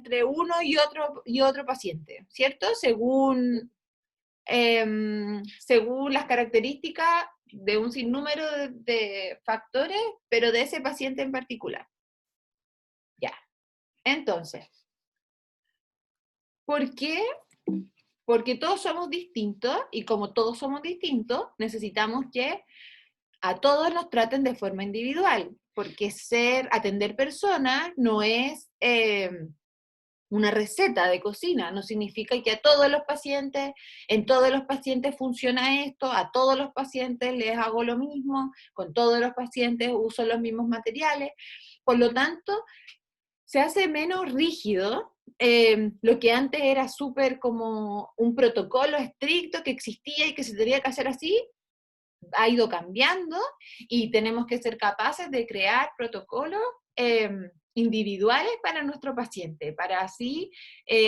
entre uno y otro paciente, ¿cierto? Según las características de un sinnúmero de factores, pero de ese paciente en particular. Ya, entonces, ¿por qué? Porque todos somos distintos, y como todos somos distintos, necesitamos que a todos nos traten de forma individual, porque atender personas no es una receta de cocina, no significa que a todos los pacientes, en todos los pacientes funciona esto, a todos los pacientes les hago lo mismo, con todos los pacientes uso los mismos materiales, por lo tanto, se hace menos rígido. Lo que antes era súper como un protocolo estricto que existía y que se tenía que hacer así, ha ido cambiando y tenemos que ser capaces de crear protocolos individuales para nuestro paciente, para así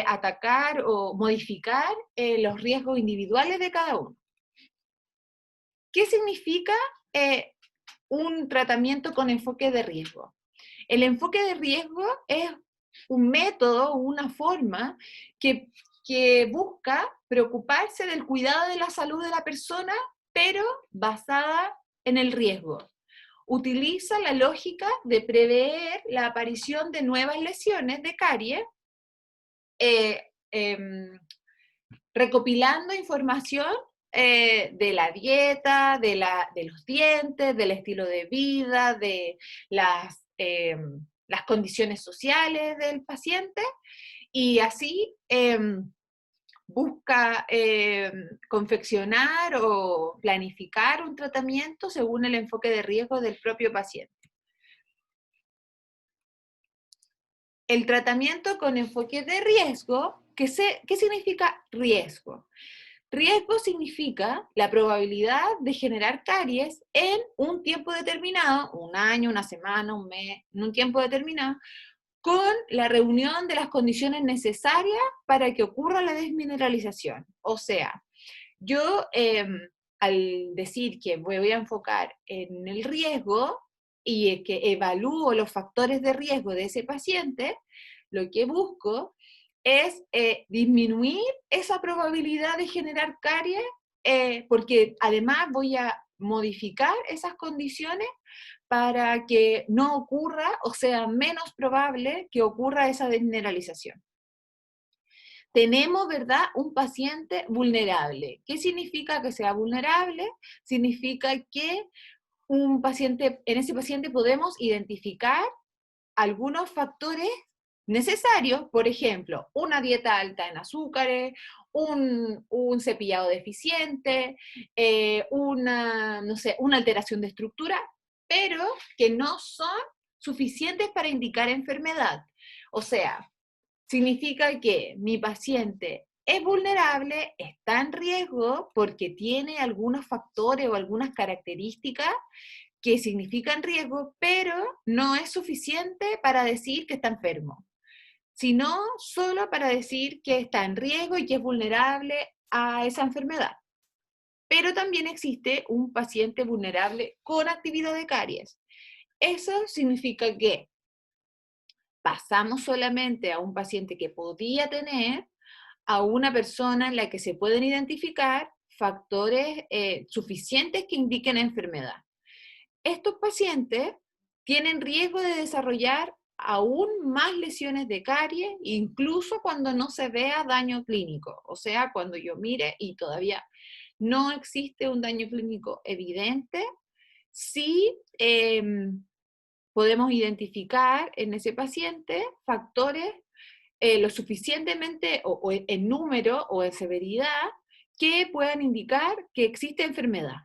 atacar o modificar los riesgos individuales de cada uno. ¿Qué significa un tratamiento con enfoque de riesgo? El enfoque de riesgo es un método, una forma que busca preocuparse del cuidado de la salud de la persona, pero basada en el riesgo. Utiliza la lógica de prever la aparición de nuevas lesiones de caries, eh, eh, recopilando información de la dieta, de los dientes, del estilo de vida, de las condiciones sociales del paciente, y así busca confeccionar o planificar un tratamiento según el enfoque de riesgo del propio paciente. El tratamiento con enfoque de riesgo, ¿qué significa riesgo? Riesgo significa la probabilidad de generar caries en un tiempo determinado, un año, una semana, un mes, en un tiempo determinado, con la reunión de las condiciones necesarias para que ocurra la desmineralización. O sea, yo al decir que voy a enfocar en el riesgo y que evalúo los factores de riesgo de ese paciente, lo que busco es disminuir esa probabilidad de generar caries, porque además voy a modificar esas condiciones para que no ocurra o sea menos probable que ocurra esa desmineralización. Tenemos, ¿verdad?, un paciente vulnerable. ¿Qué significa que sea vulnerable? Significa que en ese paciente podemos identificar algunos factores necesarios, por ejemplo, una dieta alta en azúcares, un cepillado deficiente, no sé, una alteración de estructura, pero que no son suficientes para indicar enfermedad. O sea, significa que mi paciente es vulnerable, está en riesgo porque tiene algunos factores o algunas características que significan riesgo, pero no es suficiente para decir que está enfermo, sino solo para decir que está en riesgo y que es vulnerable a esa enfermedad. Pero también existe un paciente vulnerable con actividad de caries. Eso significa que pasamos solamente a un paciente que podía tener a una persona en la que se pueden identificar factores suficientes que indiquen enfermedad. Estos pacientes tienen riesgo de desarrollar aún más lesiones de caries, incluso cuando no se vea daño clínico, o sea, cuando yo mire y todavía no existe un daño clínico evidente, sí podemos identificar en ese paciente factores lo suficientemente o en número o en severidad que puedan indicar que existe enfermedad.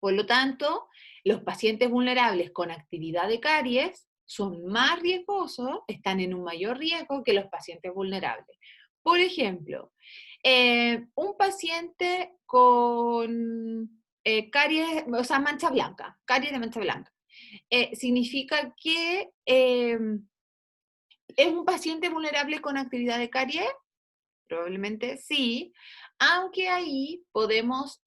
Por lo tanto, los pacientes vulnerables con actividad de caries son más riesgosos, están en un mayor riesgo que los pacientes vulnerables. Por ejemplo, un paciente con caries, o sea, mancha blanca, caries de mancha blanca, significa que ¿es un paciente vulnerable con actividad de caries? Probablemente sí, aunque ahí podemos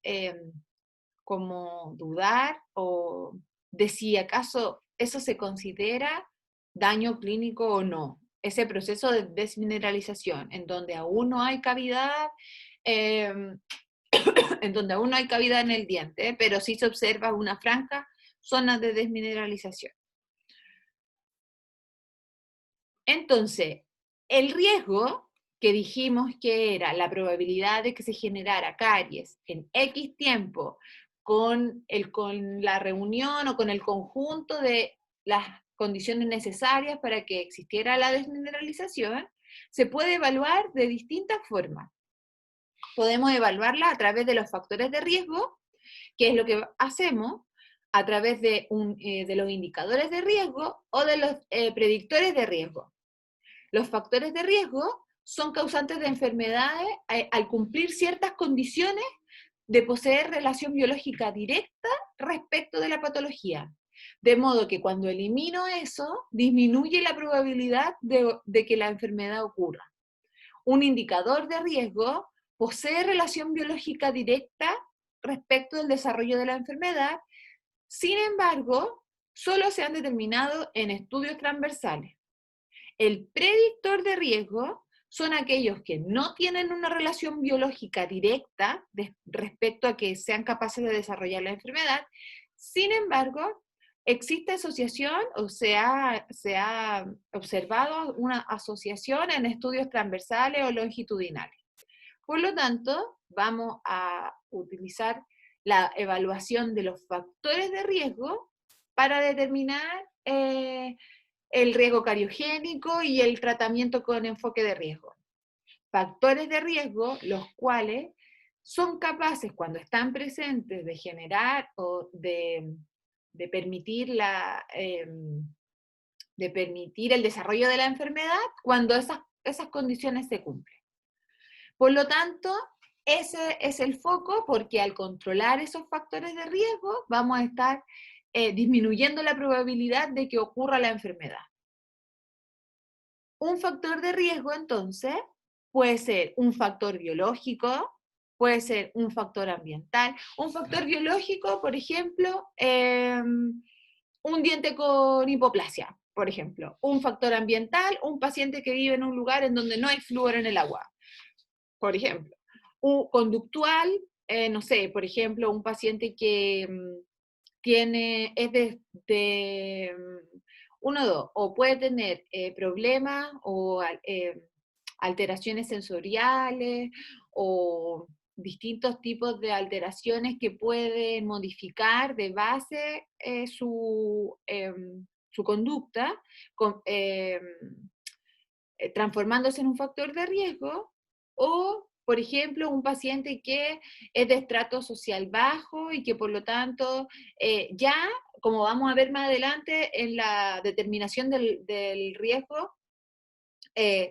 como dudar o de si acaso eso se considera daño clínico o no. ese proceso de desmineralización, en donde aún no hay cavidad, en donde aún no hay cavidad en el diente, pero sí se observa una franca zona de desmineralización. Entonces, el riesgo que dijimos que era la probabilidad de que se generara caries en X tiempo con la reunión o con el conjunto de las condiciones necesarias para que existiera la desmineralización, se puede evaluar de distintas formas. Podemos evaluarla a través de los factores de riesgo, que es lo que hacemos, a través de los indicadores de riesgo o de los predictores de riesgo. Los factores de riesgo son causantes de enfermedades al cumplir ciertas condiciones de poseer relación biológica directa respecto de la patología. De modo que cuando elimino eso, disminuye la probabilidad de que la enfermedad ocurra. Un indicador de riesgo posee relación biológica directa respecto del desarrollo de la enfermedad, sin embargo, solo se han determinado en estudios transversales. El predictor de riesgo son aquellos que no tienen una relación biológica directa respecto a que sean capaces de desarrollar la enfermedad. Sin embargo, existe asociación o se ha observado una asociación en estudios transversales o longitudinales. Por lo tanto, vamos a utilizar la evaluación de los factores de riesgo para determinar el riesgo cariogénico y el tratamiento con enfoque de riesgo. Factores de riesgo, los cuales son capaces, cuando están presentes, de generar o de permitir el desarrollo de la enfermedad cuando esas condiciones se cumplen. Por lo tanto, ese es el foco, porque al controlar esos factores de riesgo vamos a estar disminuyendo la probabilidad de que ocurra la enfermedad. Un factor de riesgo, entonces, puede ser un factor biológico, puede ser un factor ambiental. Un factor biológico, por ejemplo, un diente con hipoplasia, por ejemplo. Un factor ambiental, un paciente que vive en un lugar en donde no hay flúor en el agua, por ejemplo. Un conductual, no sé, por ejemplo, un paciente que uno o dos, o puede tener problemas o alteraciones sensoriales o distintos tipos de alteraciones que pueden modificar de base su conducta, transformándose en un factor de riesgo, o, por ejemplo, un paciente que es de estrato social bajo y que por lo tanto ya, como vamos a ver más adelante en la determinación del riesgo,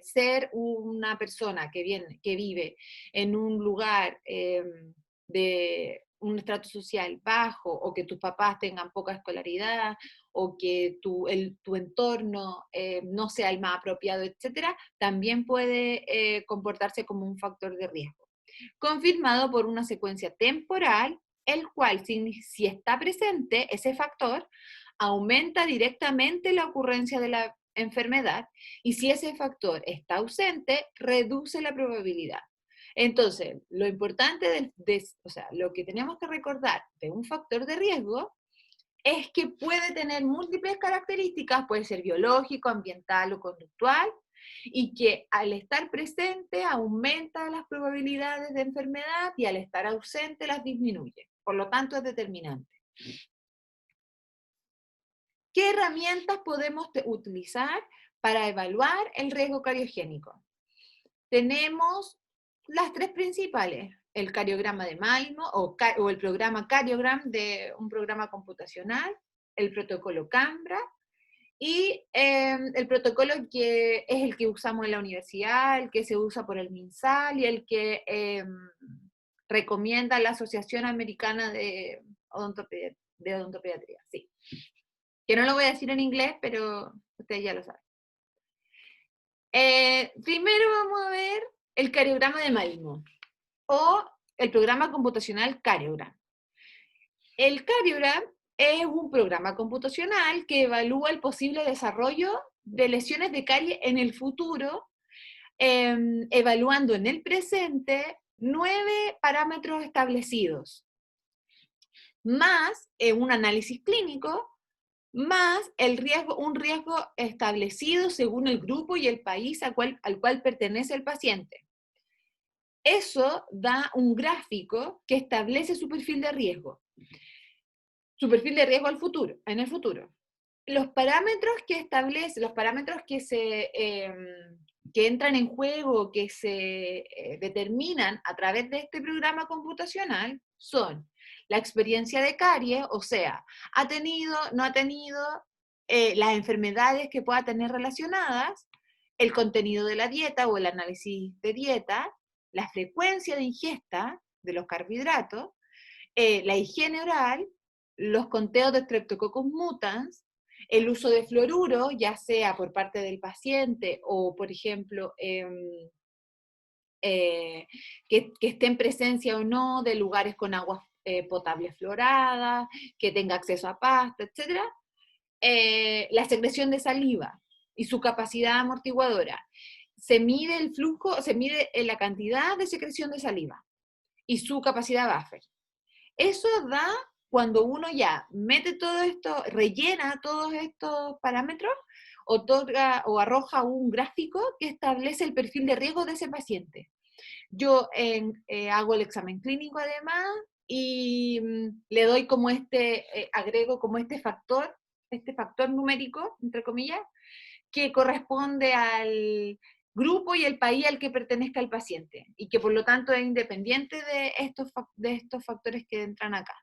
ser una persona que vive en un lugar de un estrato social bajo, o que tus papás tengan poca escolaridad, o que tu entorno no sea el más apropiado, etcétera, también puede comportarse como un factor de riesgo. Confirmado por una secuencia temporal, el cual, si está presente ese factor, aumenta directamente la ocurrencia de la enfermedad, y si ese factor está ausente, reduce la probabilidad. Entonces, lo importante, lo que tenemos que recordar de un factor de riesgo es que puede tener múltiples características, puede ser biológico, ambiental o conductual, y que al estar presente aumenta las probabilidades de enfermedad y al estar ausente las disminuye. Por lo tanto, es determinante. ¿Qué herramientas podemos utilizar para evaluar el riesgo cariogénico? Tenemos las tres principales: el cariograma de Malmo o el programa Cariogram, de un programa computacional, el protocolo Cambra y el protocolo que es el que usamos en la universidad, el que se usa por el MinSal y el que recomienda la Asociación Americana de Odontopediatría, sí. Que no lo voy a decir en inglés, pero ustedes ya lo saben. Primero vamos a ver el cariograma de Malmo, o el programa computacional Cariogram. El Cariogram es un programa computacional que evalúa el posible desarrollo de lesiones de caries en el futuro, evaluando en el presente 9 parámetros establecidos, más un análisis clínico, más un riesgo establecido según el grupo y el país al cual pertenece el paciente. Eso da un gráfico que establece su perfil de riesgo. Su perfil de riesgo en el futuro. Los parámetros que establece, los parámetros que entran en juego, que se determinan a través de este programa computacional, son la experiencia de caries, o sea, ha tenido, no ha tenido, las enfermedades que pueda tener relacionadas, el contenido de la dieta o el análisis de dieta, la frecuencia de ingesta de los carbohidratos, la higiene oral, los conteos de Streptococcus mutans, el uso de fluoruro, ya sea por parte del paciente o, por ejemplo, que esté en presencia o no de lugares con aguas potables fluoradas, que tenga acceso a pasta, etc. La secreción de saliva y su capacidad amortiguadora. Se mide el flujo, se mide la cantidad de secreción de saliva y su capacidad buffer. Eso da cuando uno ya mete todo esto, rellena todos estos parámetros, otorga o arroja un gráfico que establece el perfil de riesgo de ese paciente. Yo hago el examen clínico además y le doy como agrego como este factor numérico, entre comillas, que corresponde al grupo y el país al que pertenezca el paciente, y que por lo tanto es independiente de estos factores que entran acá.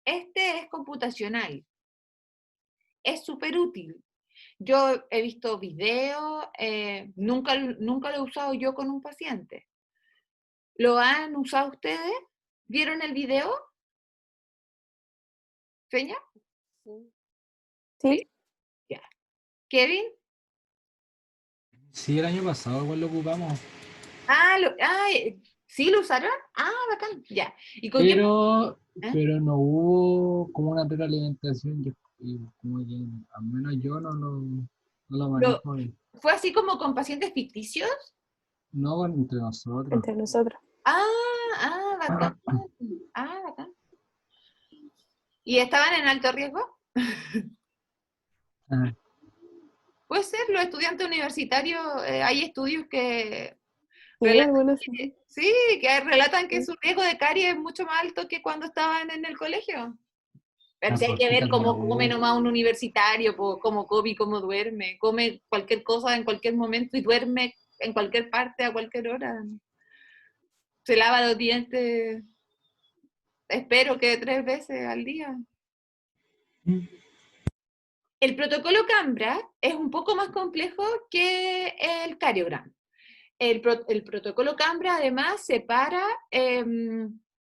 Este es computacional, es súper útil. Yo he visto videos, nunca lo he usado yo con un paciente. ¿Lo han usado ustedes? ¿Vieron el video? ¿Feña? Sí. Sí. Ya. ¿Kevin? Sí, el año pasado igual lo ocupamos, ¿Sí lo usaron? Ah, bacán, ya. ¿Y con quién? pero, ¿Eh? pero no hubo como una retroalimentación y como que al menos yo no lo manejo bien. ¿Fue así como con pacientes ficticios? No entre nosotros. Entre nosotros. Bacán. Bacán. ¿Y estaban en alto riesgo? Ah, Puede ser, los estudiantes universitarios, hay estudios que Sí, relatan algunos sí. sí, que relatan que Sí. su riesgo de caries es mucho más alto que cuando estaban en el colegio. Pero sí hay pues que ver fíjate, no cómo come hubo. nomás un universitario, cómo come y cómo duerme. Come cualquier cosa en cualquier momento y duerme en cualquier parte a cualquier hora. Se lava los dientes, espero que 3 veces al día. El protocolo Cambra es un poco más complejo que el Cariogram. El protocolo Cambra además separa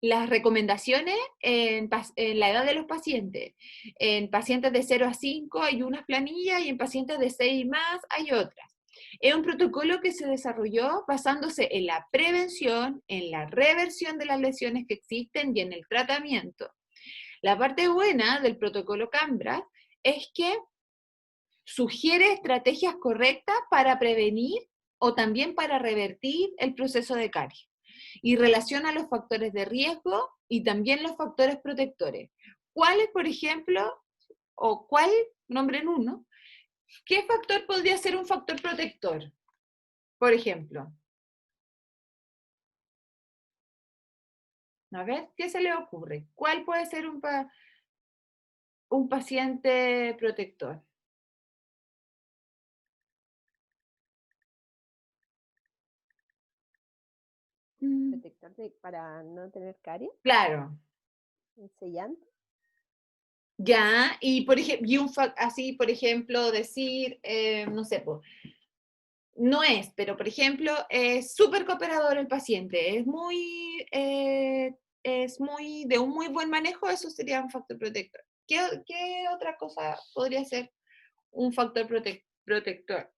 las recomendaciones en la edad de los pacientes. En pacientes de 0 a 5 hay unas planillas y en pacientes de 6 y más hay otras. Es un protocolo que se desarrolló basándose en la prevención, en la reversión de las lesiones que existen y en el tratamiento. La parte buena del protocolo Cambra es que sugiere estrategias correctas para prevenir o también para revertir el proceso de caries. Y relaciona los factores de riesgo y también los factores protectores. ¿Cuáles, por ejemplo, o cuál, nombren uno, qué factor podría ser un factor protector? Por ejemplo. A ver, ¿qué se le ocurre? ¿Cuál puede ser un paciente protector? Protector para no tener caries, Claro. sellante. Ya, y por ejemplo, así, por ejemplo, decir, no sé, no es, pero por ejemplo, es súper cooperador el paciente, es muy de un muy buen manejo, eso sería un factor protector. ¿Qué otra cosa podría ser un factor protector?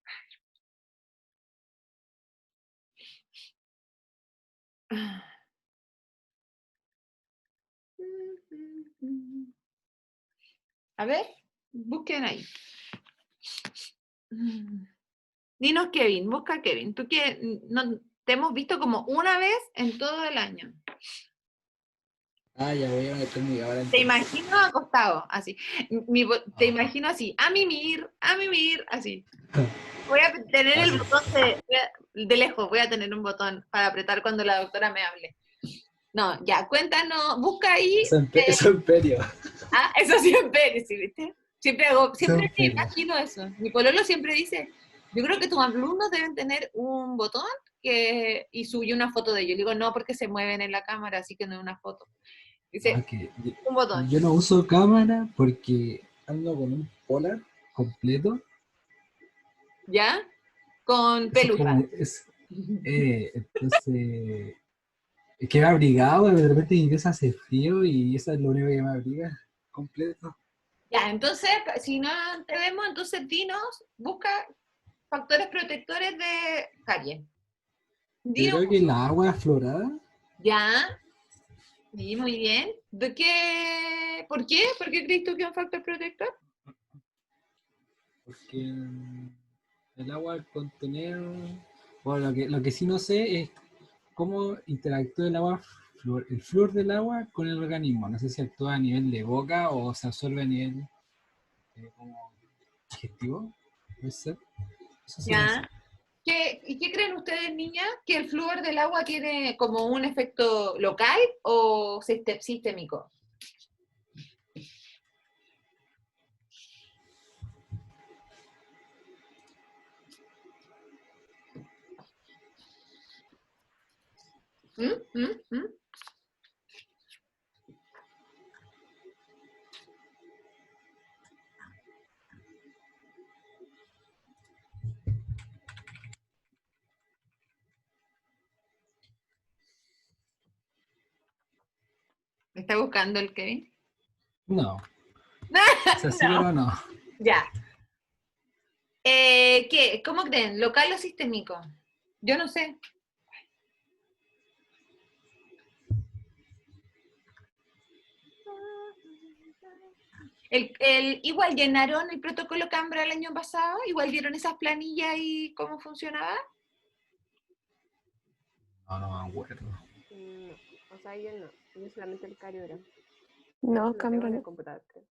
A ver, busquen ahí. Dinos Kevin, busca a Kevin. Tú que no, te hemos visto como una vez en todo el año. Ah, ya voy a meter mi cámara Te entonces. imagino acostado, así. Te Ah. imagino así, a mimir, así. Voy a tener el botón de lejos, voy a tener un botón para apretar cuando la doctora me hable. No, ya, cuéntanos, busca ahí. Eso en serio. Eso siempre, ¿sí, viste? Eso Siempre en me serio. imagino eso. Mi pololo siempre dice, yo creo que tus alumnos deben tener un botón y subí una foto de ellos. Le digo, no, porque se mueven en la cámara, así que no es una foto. No, Dice, es que un botón. yo no uso cámara porque ando con un polar completo. ¿Ya? Con Eso es pelusa. como, entonces, es que me ha abrigado, de repente mi casa hace frío y eso es lo único que me abriga completo. Ya, entonces, si no te vemos, entonces dinos, busca factores protectores de caries. Yo Dinos, creo que la agua florada, ya, sí, muy bien. ¿De qué? ¿Por qué? ¿Por qué crees tú que es un factor protector? porque el agua al contener, bueno, lo que sí no sé es cómo interactúa el agua, el flúor del agua con el organismo. No sé si actúa a nivel de boca o se absorbe a nivel como digestivo. Puede ser. Eso sí no sé. Ya. ¿Y qué creen ustedes, niñas? ¿Que el flúor del agua tiene como un efecto local o sistémico? ¿Mm? ¿Mm? ¿Mm? ¿Me está buscando el Kevin? No. O sea, sí, No. pero no. Ya. ¿Qué? ¿Cómo creen? ¿Local o sistémico? Yo no sé. Igual llenaron el protocolo Cambra el año pasado, igual vieron esas planillas y cómo funcionaba. No, no me acuerdo. No, o sea, yo no. Yo solamente el cariograma. No, Lo tengo cámara en el no. computador, creo.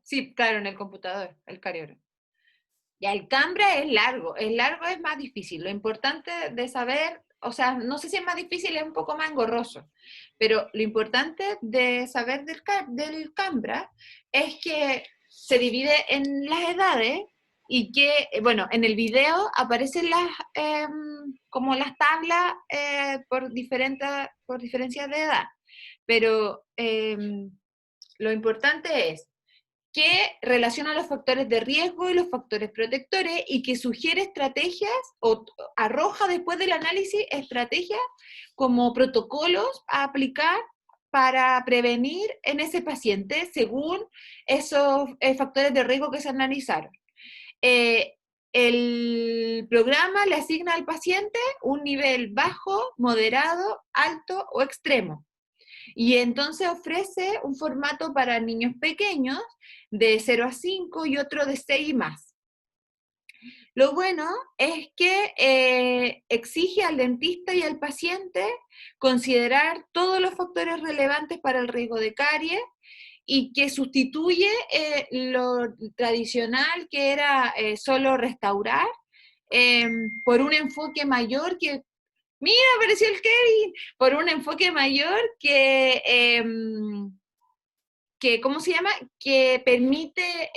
Sí, claro, en el computador, el carioro. Ya, el Cambra es largo, es más difícil. Lo importante de saber, o sea, no sé si es más difícil, es un poco más engorroso, pero lo importante de saber del Cambra es que se divide en las edades y que, bueno, en el video aparecen como las tablas por diferencias de edad, pero lo importante es que relaciona los factores de riesgo y los factores protectores y que sugiere estrategias o arroja después del análisis estrategias como protocolos a aplicar para prevenir en ese paciente según esos factores de riesgo que se analizaron. Eh, el programa le asigna al paciente un nivel bajo, moderado, alto o extremo. Y entonces ofrece un formato para niños pequeños de 0 a 5 y otro de 6 y más. Lo bueno es que exige al dentista y al paciente considerar todos los factores relevantes para el riesgo de caries y que sustituye lo tradicional que era solo restaurar por un enfoque mayor que mira, apareció el Kevin, por un enfoque mayor que ¿cómo se llama? Que permite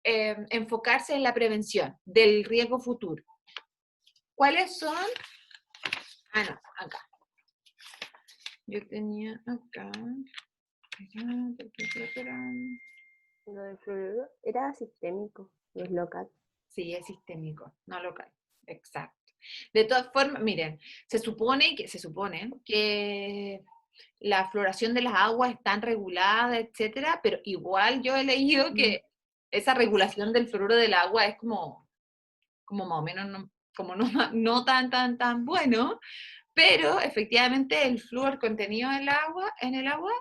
enfocarse en la prevención del riesgo futuro. ¿Cuáles son? Ah, no, acá. Yo tenía acá. Lo del fluoruro era sistémico, no es local. Sí, es sistémico, no local. Exacto. De todas formas, miren, se supone que la floración de las aguas están reguladas, etcétera, pero igual yo he leído que esa regulación del fluoruro del agua es como más o menos como no tan bueno, pero efectivamente el flúor contenido en el agua,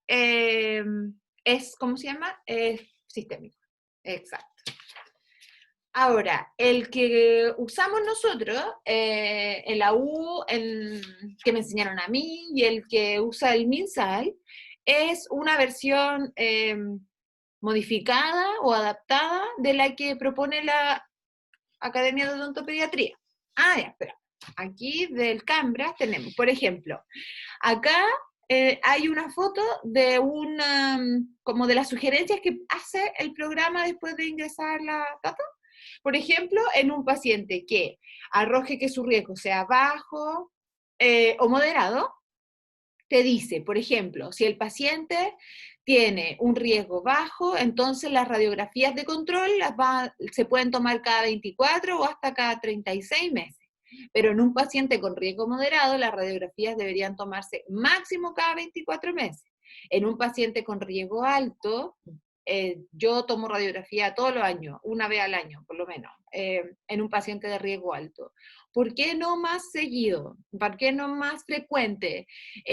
es, ¿cómo se llama? Es sistémico. Exacto. Ahora, el que usamos nosotros, en la U, que me enseñaron a mí, y el que usa el MinSal, es una versión modificada o adaptada de la que propone la Academia de Odontopediatría. Ah, ya, espera. Aquí del Cambra tenemos, por ejemplo, acá hay una foto de una, como de las sugerencias que hace el programa después de ingresar la data. Por ejemplo, en un paciente que arroje que su riesgo sea bajo o moderado, te dice, por ejemplo, si el paciente tiene un riesgo bajo, entonces las radiografías de control se pueden tomar cada 24 o hasta cada 36 meses. Pero en un paciente con riesgo moderado, las radiografías deberían tomarse máximo cada 24 meses. En un paciente con riesgo alto, yo tomo radiografía todos los años, una vez al año, por lo menos, en un paciente de riesgo alto. ¿Por qué no más seguido? ¿Por qué no más frecuente?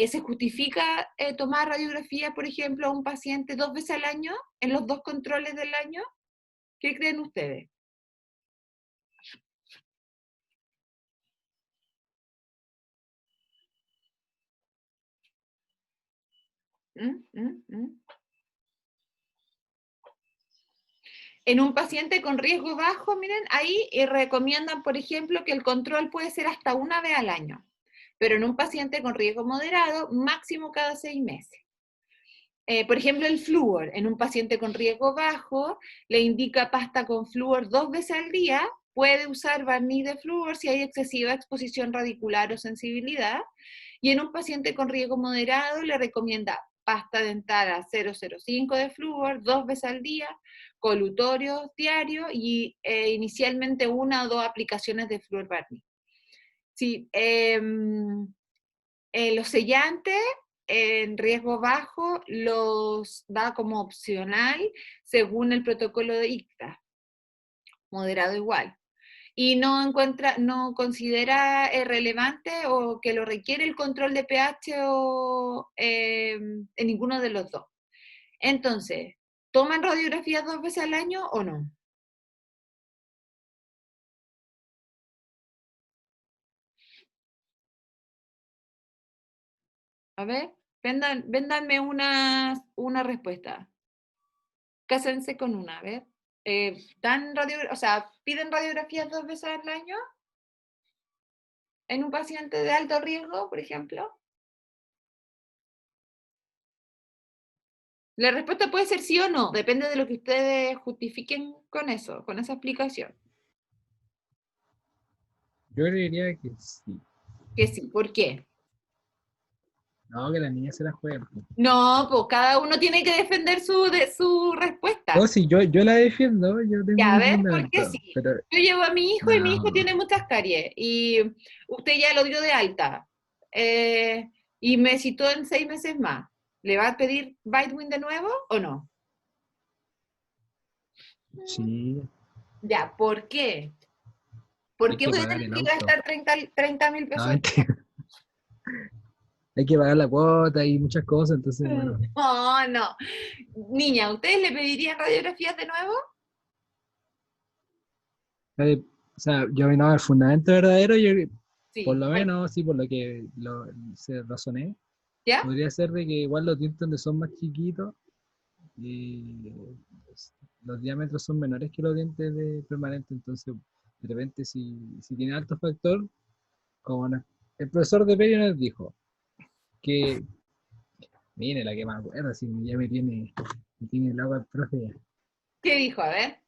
¿Se justifica tomar radiografía, por ejemplo, a un paciente 2 veces al año, en los 2 controles del año? ¿Qué creen ustedes? ¿Mm? ¿Mm? ¿Mm? En un paciente con riesgo bajo, miren, ahí recomiendan, por ejemplo, que el control puede ser hasta una vez al año, pero en un paciente con riesgo moderado, máximo cada 6 meses. Por ejemplo, el flúor, en un paciente con riesgo bajo, le indica pasta con flúor 2 veces al día, puede usar barniz de flúor si hay excesiva exposición radicular o sensibilidad, y en un paciente con riesgo moderado le recomienda pasta dental 0,05 de flúor 2 veces al día, colutorio diario y inicialmente 1 o 2 aplicaciones de flúor barniz. Sí, los sellantes en riesgo bajo los da como opcional según el protocolo de ICTA, moderado igual. Y no considera relevante o que lo requiere el control de pH o en ninguno de los dos. Entonces, ¿toman radiografías 2 veces al año o no? A ver, véndanme una respuesta. Cásense con una, a ver. O sea, ¿piden radiografías 2 veces al año? ¿En un paciente de alto riesgo, por ejemplo? La respuesta puede ser sí o no, depende de lo que ustedes justifiquen con eso, con esa explicación. Yo diría que sí. Que sí, ¿por qué? No, que las niñas se la jueguen. No, pues cada uno tiene que defender su No, respuesta. sí, yo la defiendo, yo tengo Ya, a mi ver, ¿por qué fundamento, sí? pero Yo llevo a mi hijo y mi hijo no, tiene muchas caries y usted ya lo dio de alta y me citó en 6 meses más. ¿Le va a pedir Bitewin de nuevo o no? sí, Ya, ¿por qué? ¿Por hay qué que voy a pagar tener el que auto. gastar 30.000 No, pesos? mentira. Hay que pagar la cuota y muchas cosas, entonces, bueno. No, no. Niña, ¿ustedes le pedirían radiografías de nuevo? O sea, yo no, el fundamento verdadero, yo, por Sí. lo ¿Cuál? menos, sí, por lo que se razoné, ¿Ya? podría ser de que igual los dientes donde son más chiquitos y los diámetros son menores que los dientes de permanente, entonces, de repente, si tiene alto factor, como el profesor de Perio nos dijo, que, mire, la que me acuerdo, si ya me tiene el agua el profe ya. ¿Qué dijo? A ver.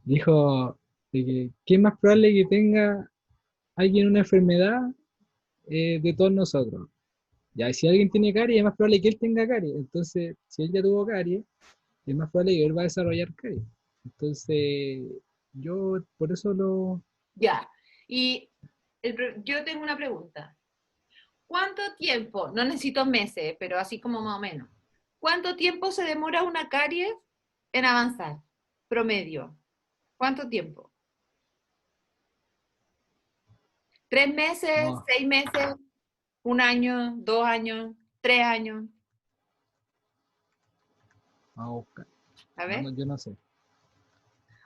Dijo de que es más probable que tenga alguien una enfermedad de todos nosotros. Ya, y si alguien tiene caries, es más probable que él tenga caries. Entonces, si él ya tuvo caries, es más probable que él va a desarrollar caries. Entonces, yo por eso Ya. Y yo tengo una pregunta. ¿Cuánto tiempo, no necesito meses, pero así como más o menos, cuánto tiempo se demora una caries en avanzar? Promedio. ¿Cuánto tiempo? ¿3 meses? no, ¿6 meses? ¿1 año? ¿2 años? ¿3 años? vamos a buscar. A No, ver. no, yo no sé.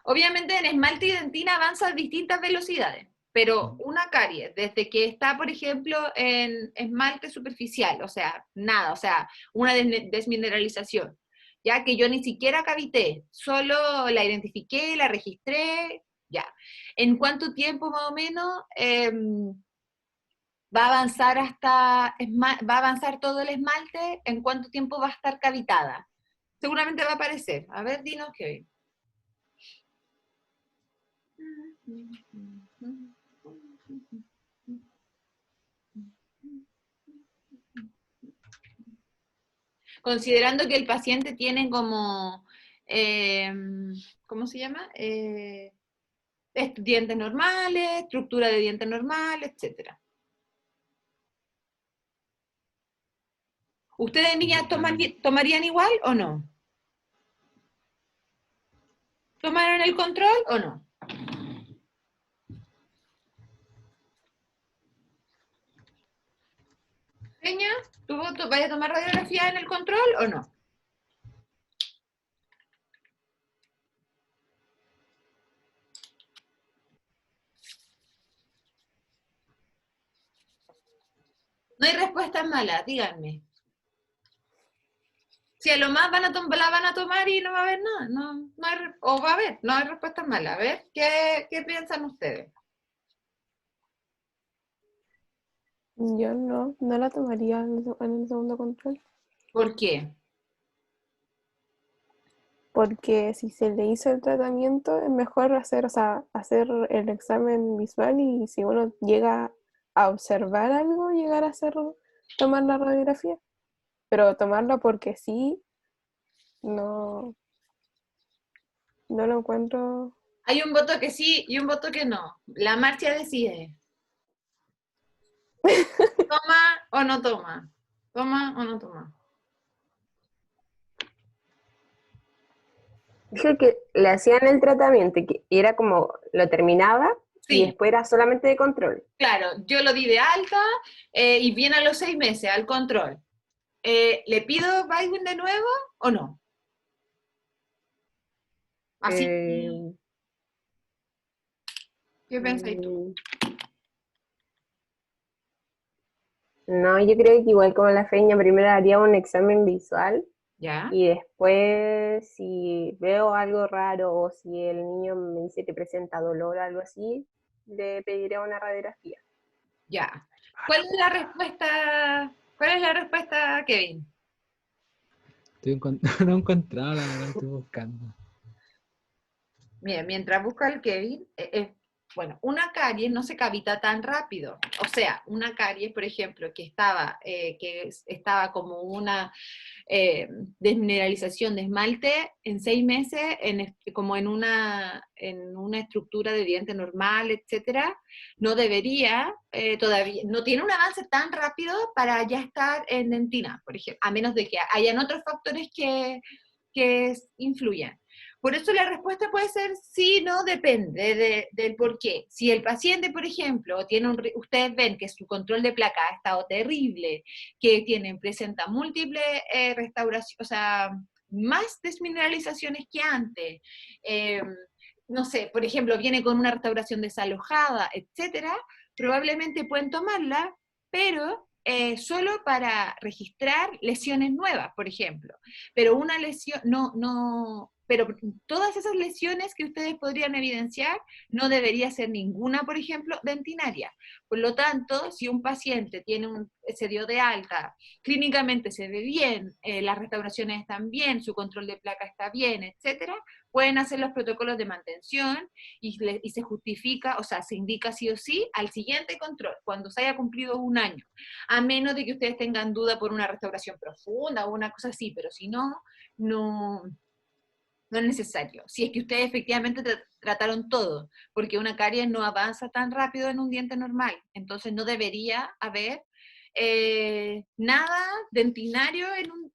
Obviamente en esmalte y dentina avanza a distintas velocidades, pero una caries, desde que está, por ejemplo, en esmalte superficial, o sea, nada, o sea, una desmineralización, ya que yo ni siquiera cavité, solo la identifiqué, la registré, ya. ¿En cuánto tiempo más o menos va a avanzar va a avanzar todo el esmalte? ¿En cuánto tiempo va a estar cavitada? Seguramente va a aparecer. A ver, dinos qué. Considerando que el paciente tiene como, ¿cómo se llama? Dientes normales, estructura de dientes normal, etc. ¿Ustedes, niñas, tomarían igual o no? ¿Tomaron el control o no? Peña, ¿tú vayas a tomar radiografía en el control o no? No hay respuestas malas, díganme. Si a lo más la van a tomar y no va a haber nada, o va a haber, no hay respuestas malas. A ver, ¿qué piensan ustedes? Yo no la tomaría en el segundo control. ¿Por qué? Porque si se le hizo el tratamiento, es mejor hacer el examen visual y si uno llega a observar algo, tomar la radiografía. Pero tomarla porque sí, no lo encuentro. Hay un voto que sí y un voto que no. La marcha decide. ¿Toma o no toma? ¿Toma o no toma? Dije que le hacían el tratamiento, que era como, lo terminaba y Sí, después era solamente de control. claro, yo lo di de alta y viene a los 6 meses al control. ¿Le pido Baldwin de nuevo o no? Así, Eh, ¿qué pensáis tú? mm, no, yo creo que igual como la feña, primero haría un examen visual ¿Ya? y después si veo algo raro o si el niño me dice que presenta dolor o algo así, le pediré una radiografía. Ya. ¿Cuál es la respuesta? ¿Cuál es la respuesta, Kevin? No he encontrado, la verdad, estoy buscando. Bien, mientras busca el Kevin, bueno, una caries no se cavita tan rápido. O sea, una caries, por ejemplo, que estaba como una desmineralización de esmalte en 6 meses, como en una estructura de diente normal, etcétera, no debería, todavía, no tiene un avance tan rápido para ya estar en dentina, por ejemplo, a menos de que hayan otros factores que influyan. Por eso la respuesta puede ser sí, no, depende del por qué. Si el paciente, por ejemplo, ustedes ven que su control de placa ha estado terrible, que presenta múltiples restauraciones, o sea, más desmineralizaciones que antes, no sé, por ejemplo, viene con una restauración desalojada, etcétera, probablemente pueden tomarla, pero solo para registrar lesiones nuevas, por ejemplo. Pero una lesión, pero todas esas lesiones que ustedes podrían evidenciar, no debería ser ninguna, por ejemplo, dentinaria. Por lo tanto, si un paciente se dio de alta, clínicamente se ve bien, las restauraciones están bien, su control de placa está bien, etcétera, pueden hacer los protocolos de mantención y se justifica, o sea, se indica sí o sí al siguiente control, cuando se haya cumplido un año, a menos de que ustedes tengan duda por una restauración profunda o una cosa así, pero si no, no es necesario. Si es que ustedes efectivamente trataron todo, porque una caries no avanza tan rápido en un diente normal, entonces no debería haber nada dentinario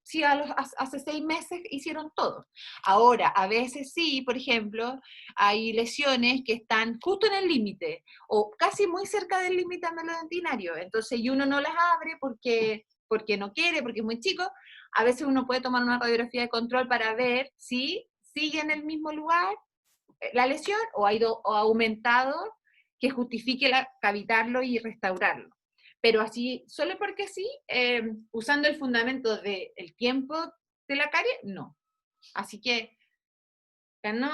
si hace 6 meses hicieron todo. Ahora, a veces sí, por ejemplo, hay lesiones que están justo en el límite o casi muy cerca del límite dentinario, entonces y uno no las abre porque no quiere, porque es muy chico. A veces uno puede tomar una radiografía de control para ver si sigue en el mismo lugar la lesión o ha aumentado que justifique cavitarlo y restaurarlo. Pero así, solo porque sí, usando el fundamento del tiempo de la carie, no. Así que ganó,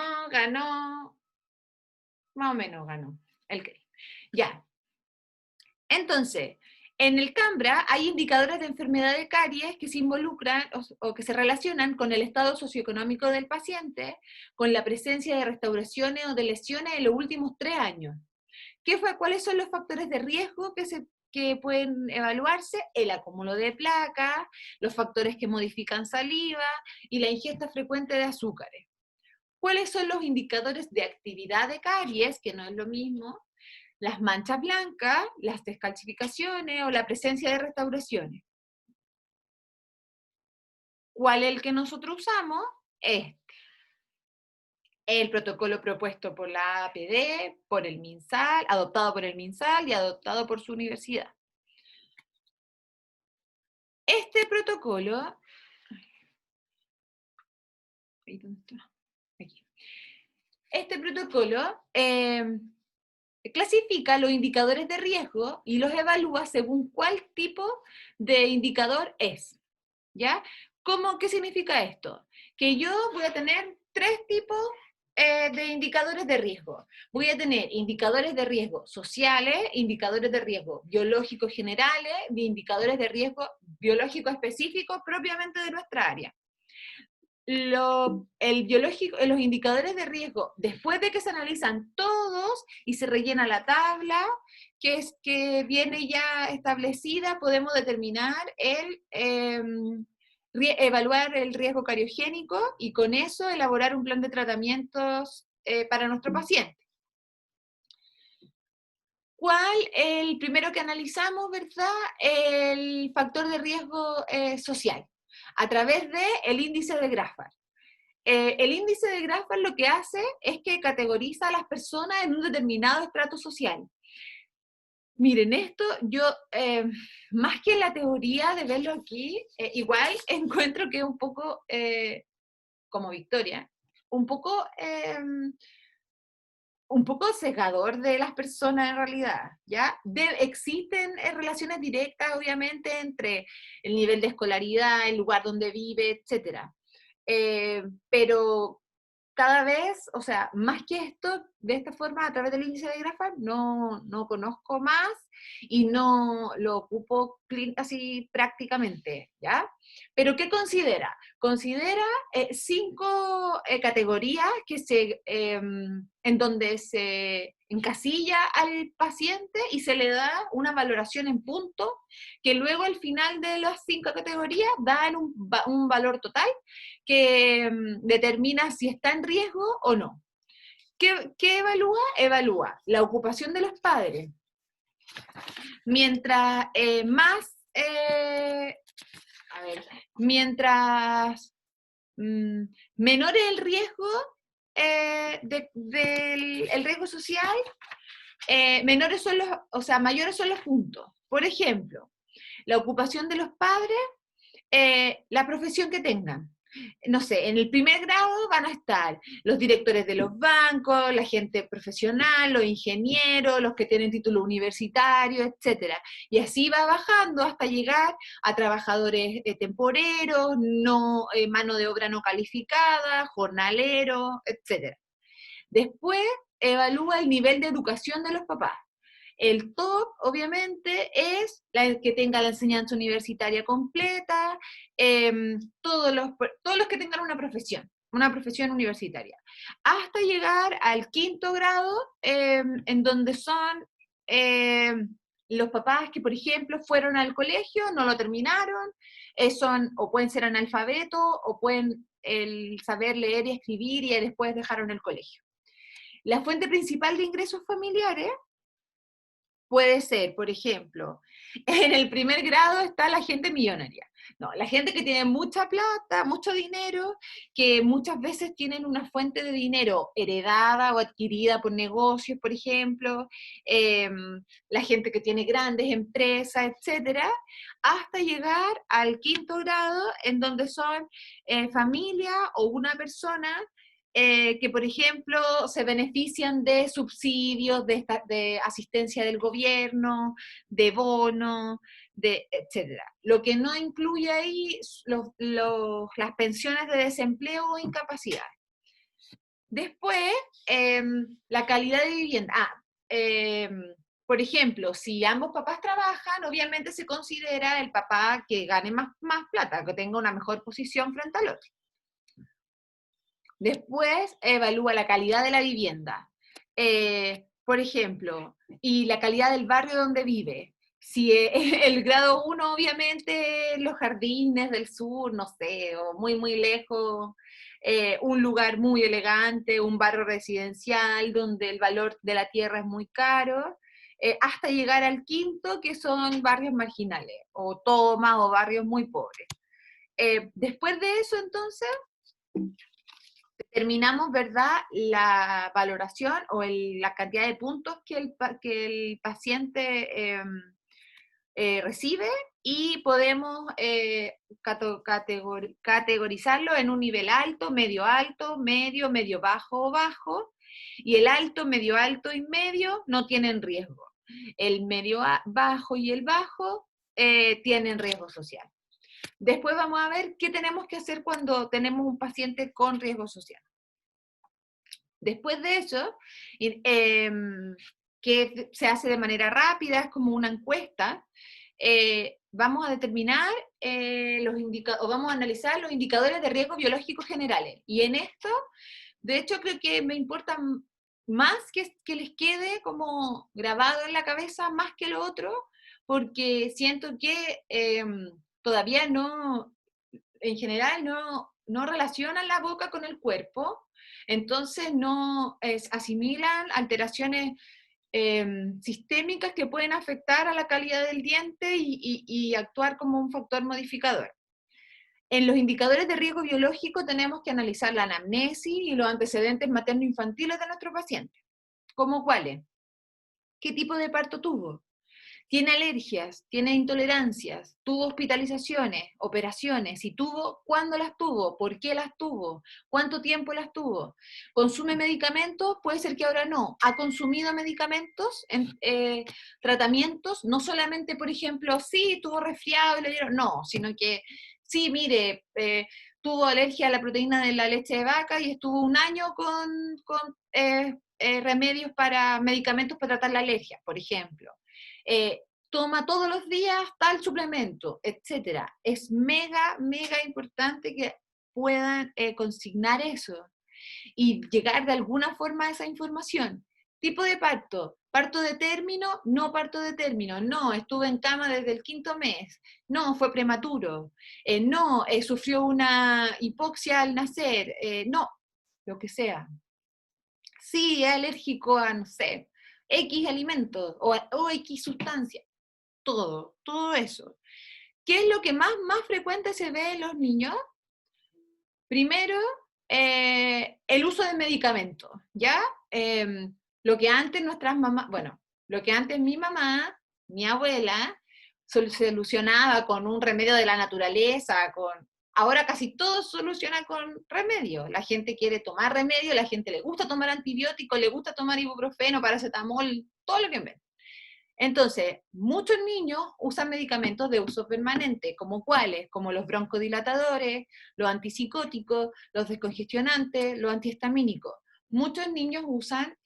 más o menos ganó el que. Ya. Entonces, en el CAMBRA hay indicadores de enfermedad de caries que se involucran o que se relacionan con el estado socioeconómico del paciente, con la presencia de restauraciones o de lesiones en los últimos 3 años. ¿Cuáles son los factores de riesgo que pueden evaluarse? El acúmulo de placas, los factores que modifican saliva y la ingesta frecuente de azúcares. ¿Cuáles son los indicadores de actividad de caries, que no es lo mismo? Las manchas blancas, las descalcificaciones o la presencia de restauraciones. ¿Cuál es el que nosotros usamos? El protocolo propuesto por la APD, por el MinSal, adoptado por el MinSal y adoptado por su universidad. Este protocolo, este protocolo clasifica los indicadores de riesgo y los evalúa según cuál tipo de indicador es, ¿ya? ¿Qué significa esto? Que yo voy a tener 3 tipos de indicadores de riesgo. Voy a tener indicadores de riesgo sociales, indicadores de riesgo biológicos generales, y indicadores de riesgo biológico específicos propiamente de nuestra área. Los indicadores de riesgo, después de que se analizan todos y se rellena la tabla, que viene ya establecida, podemos determinar evaluar el riesgo cariogénico y con eso elaborar un plan de tratamientos para nuestro paciente. ¿Cuál? El primero que analizamos, ¿verdad? El factor de riesgo social, a través del índice de Grafar. El índice de Grafar lo que hace es que categoriza a las personas en un determinado estrato social. Miren, esto yo, más que la teoría de verlo aquí, igual encuentro que es un poco, como Victoria, un poco cegador de las personas en realidad, ¿ya? Existen relaciones directas, obviamente, entre el nivel de escolaridad, el lugar donde vive, etc. Pero cada vez, o sea, más que esto, de esta forma, a través del índice de Grafar, no conozco más y no lo ocupo así prácticamente, ¿ya? Pero ¿qué considera? Considera 5 categorías en donde se encasilla al paciente y se le da una valoración en punto, que luego al final de las 5 categorías dan un valor total que determina si está en riesgo o no. ¿Qué evalúa? Evalúa la ocupación de los padres. Mientras menor es el riesgo el riesgo social, mayores son los puntos. Por ejemplo, la ocupación de los padres, la profesión que tengan. No sé, en el primer grado van a estar los directores de los bancos, la gente profesional, los ingenieros, los que tienen título universitario, etc. Y así va bajando hasta llegar a trabajadores temporeros, mano de obra no calificada, jornaleros, etc. Después evalúa el nivel de educación de los papás. El top, obviamente, es que tenga la enseñanza universitaria completa, todos los que tengan una profesión universitaria, hasta llegar al 5º grado, en donde son los papás que, por ejemplo, fueron al colegio, no lo terminaron, o pueden ser analfabetos, o pueden saber leer y escribir y después dejaron el colegio. La fuente principal de ingresos familiares puede ser, por ejemplo, en el primer grado está la gente millonaria. No, la gente que tiene mucha plata, mucho dinero, que muchas veces tienen una fuente de dinero heredada o adquirida por negocios, por ejemplo, la gente que tiene grandes empresas, etcétera, hasta llegar al 5º grado, en donde son familia o una persona que, por ejemplo, se benefician de subsidios, de asistencia del gobierno, de bonos, etcétera. Lo que no incluye ahí las pensiones de desempleo o incapacidad. Después, la calidad de vivienda. Por ejemplo, si ambos papás trabajan, obviamente se considera el papá que gane más plata, que tenga una mejor posición frente al otro. Después, evalúa la calidad de la vivienda. Por ejemplo, y la calidad del barrio donde vive. Si el grado 1, obviamente, los jardines del sur, no sé, o muy lejos, un lugar muy elegante, un barrio residencial donde el valor de la tierra es muy caro, hasta llegar al quinto, que son barrios marginales, o tomas, o barrios muy pobres. Después de eso, entonces, determinamos, ¿verdad?, la valoración o la cantidad de puntos que el paciente recibe, y podemos categorizarlo en un nivel alto, medio, medio bajo o bajo, y el alto, y medio no tienen riesgo. El medio bajo y el bajo tienen riesgo social. Después vamos a ver qué tenemos que hacer cuando tenemos un paciente con riesgo social. Después de eso, que se hace de manera rápida, es como una encuesta, vamos a determinar vamos a analizar los indicadores de riesgo biológico generales. Y en esto, de hecho, creo que me importa más que les quede como grabado en la cabeza más que lo otro, porque siento que todavía no, en general, no relacionan la boca con el cuerpo, entonces no asimilan alteraciones sistémicas que pueden afectar a la calidad del diente y actuar como un factor modificador. En los indicadores de riesgo biológico tenemos que analizar la anamnesis y los antecedentes materno-infantiles de nuestro paciente. ¿Cómo cuáles? ¿Qué tipo de parto tuvo? ¿Tiene alergias? ¿Tiene intolerancias? ¿Tuvo hospitalizaciones? ¿Operaciones? Si tuvo, ¿cuándo las tuvo? ¿Por qué las tuvo? ¿Cuánto tiempo las tuvo? ¿Consume medicamentos? Puede ser que ahora no. ¿Ha consumido medicamentos? ¿Tratamientos? No solamente, por ejemplo, sí, tuvo resfriado y le dieron, no, sino que, sí, mire, tuvo alergia a la proteína de la leche de vaca y estuvo un año con remedios medicamentos para tratar la alergia, por ejemplo. Toma todos los días tal suplemento, etcétera. Es mega importante que puedan consignar eso y llegar de alguna forma a esa información. Tipo de parto, parto de término, no parto de término, no, estuve en cama desde el 5º mes, no, fue prematuro, no, sufrió una hipoxia al nacer, no, lo que sea. Sí, es alérgico a, no sé, X alimentos o X sustancia. Todo eso. ¿Qué es lo que más frecuente se ve en los niños? Primero, el uso de medicamentos, ¿ya? Lo que antes nuestras mamás, bueno, lo que antes mi mamá, mi abuela, solucionaba con un remedio de la naturaleza, ahora casi todo se soluciona con remedio. La gente quiere tomar remedio, la gente le gusta tomar antibióticos, le gusta tomar ibuprofeno, paracetamol, todo lo que ven. Entonces, muchos niños usan medicamentos de uso permanente, ¿como cuáles? Como los broncodilatadores, los antipsicóticos, los descongestionantes, los antihistamínicos. Muchos niños usan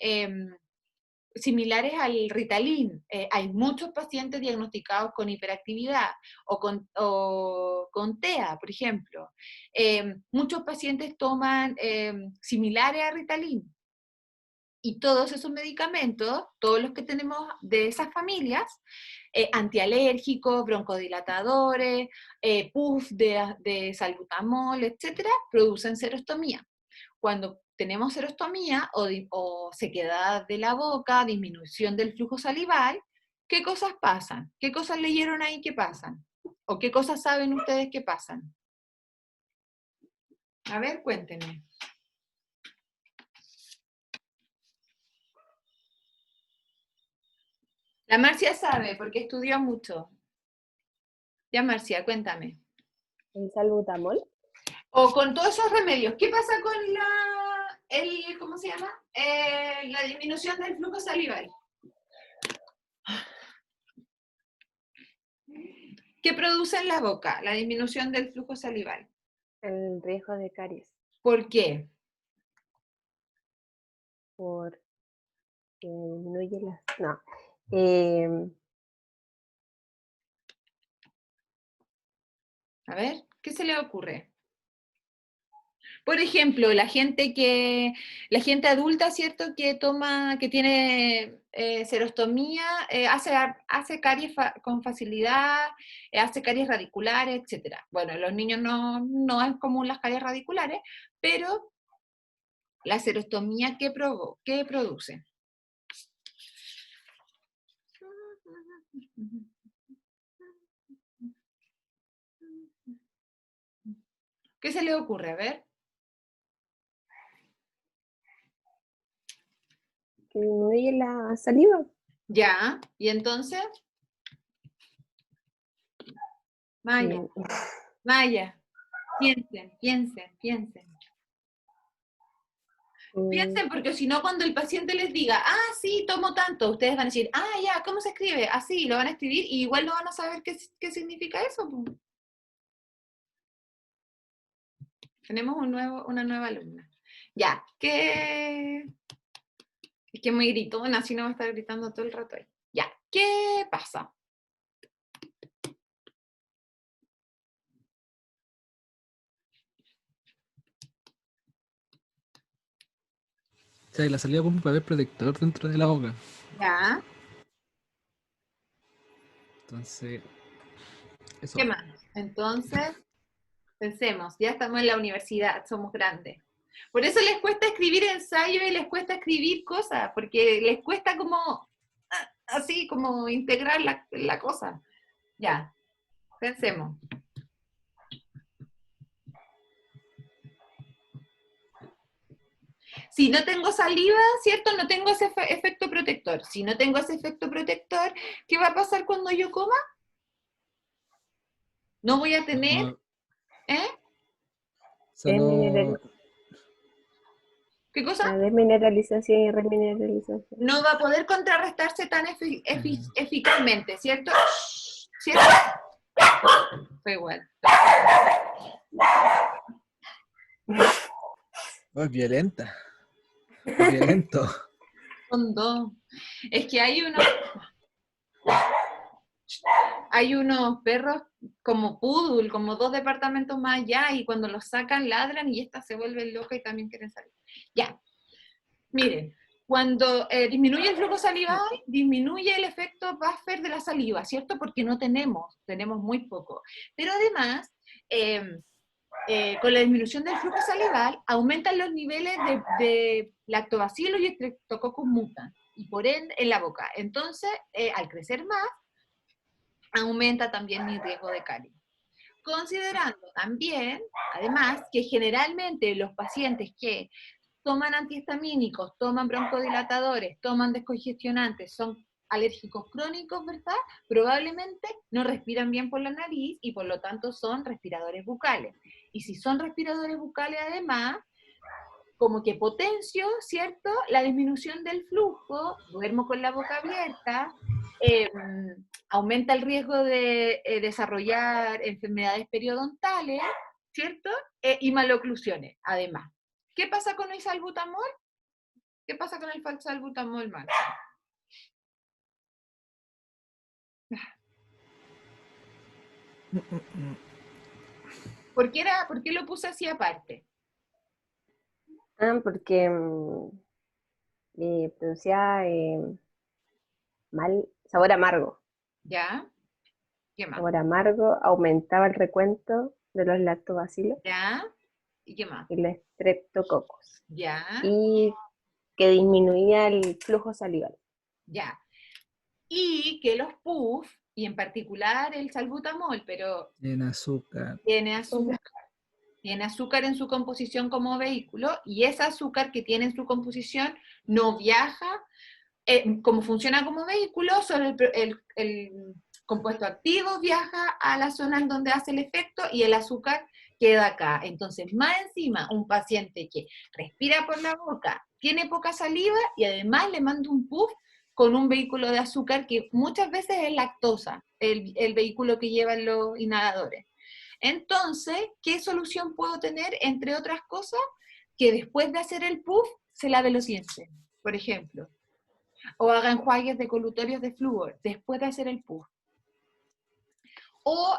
similares al Ritalin. Hay muchos pacientes diagnosticados con hiperactividad o con TEA, por ejemplo. Muchos pacientes toman similares a Ritalin. Y todos esos medicamentos, todos los que tenemos de esas familias, antialérgicos, broncodilatadores, PUF de salbutamol, etcétera, producen serostomía. Cuando tenemos serostomía o sequedad de la boca, disminución del flujo salival, ¿qué cosas pasan? ¿Qué cosas leyeron ahí que pasan? ¿O qué cosas saben ustedes que pasan? A ver, cuéntenme. La Marcia sabe, porque estudió mucho. Ya, Marcia, cuéntame. ¿El salbutamol? O con todos esos remedios, ¿qué pasa con ¿cómo se llama? La disminución del flujo salival. ¿Qué produce en la boca la disminución del flujo salival? El riesgo de caries, ¿Por qué? porque disminuye las... No. em, A ver, ¿qué se le ocurre? Por ejemplo, la gente adulta, ¿cierto? Que tiene serostomía, hace caries con facilidad, hace caries radiculares, etc. Bueno, en los niños no es común las caries radiculares, pero la serostomía, ¿qué produce? ¿Qué se le ocurre? A ver. que disminuye la saliva. Ya, y entonces, Maya, Mm, Maya, piensen. Piensen, porque si no, cuando el paciente les diga, sí, tomo tanto, ustedes van a decir, ya, ¿cómo se escribe? Así, lo van a escribir y igual no van a saber qué significa eso. Po. Tenemos una nueva alumna. Ya, es que muy gritona, así no va a estar gritando todo el rato ahí. Ya, ¿qué pasa? O sea, la salida como un papel protector dentro de la boca. Ya, Entonces, eso. ¿qué más? Entonces, pensemos, ya estamos en la universidad, somos grandes. Por eso les cuesta escribir ensayo y les cuesta escribir cosas, porque les cuesta como, así, como integrar la cosa. Ya, pensemos. Si no tengo saliva, ¿cierto? No tengo ese efecto protector. Si no tengo ese efecto protector, ¿qué va a pasar cuando yo coma? No voy a tener, No, o ¿eh? sea, no, ¿Qué cosa? La desmineralización y remineralización. No va a poder contrarrestarse tan eficazmente, ¿cierto? ¿Cierto? Fue igual. es violenta. Es violento. Son dos. Es que hay unos perros como poodle, como 2 departamentos más allá, y cuando los sacan ladran y esta se vuelve loca y también quieren salir. Ya, miren, cuando disminuye el flujo salival, disminuye el efecto buffer de la saliva, ¿cierto? Porque no tenemos muy poco. Pero además, con la disminución del flujo salival, aumentan los niveles de lactobacillus y streptococcus mutans, y por ende en la boca. Entonces, al crecer más, aumenta también mi riesgo de caries. Considerando también, además, que generalmente los pacientes que toman antihistamínicos, toman broncodilatadores, toman descongestionantes, son alérgicos crónicos, ¿verdad? Probablemente no respiran bien por la nariz y por lo tanto son respiradores bucales. Y si son respiradores bucales además, como que potencio, ¿cierto? La disminución del flujo, duermo con la boca abierta, aumenta el riesgo de desarrollar enfermedades periodontales, ¿cierto? Y maloclusiones, además. ¿Qué pasa con el salbutamol? ¿Qué pasa con el salbutamol, Max? ¿Por qué lo puse así aparte? Porque producía mal, sabor amargo. ¿Ya? ¿Qué más? Sabor amargo, aumentaba el recuento de los lactobacilos ¿Ya? ¿Y qué más? y los streptococcus. ¿Ya? Y que disminuía el flujo salival. ¿Ya? Y que los PUF, y en particular el salbutamol, pero En azúcar. tiene azúcar en su composición como vehículo, y ese azúcar que tiene en su composición no viaja, como funciona como vehículo, solo el compuesto activo viaja a la zona en donde hace el efecto, y el azúcar queda acá. Entonces, más encima, un paciente que respira por la boca, tiene poca saliva y además le manda un puff con un vehículo de azúcar que muchas veces es lactosa, el vehículo que llevan los inhaladores. Entonces, ¿qué solución puedo tener? Entre otras cosas, que después de hacer el puff, se lave los dientes, por ejemplo. O haga enjuagues de colutorios de flúor después de hacer el puff. O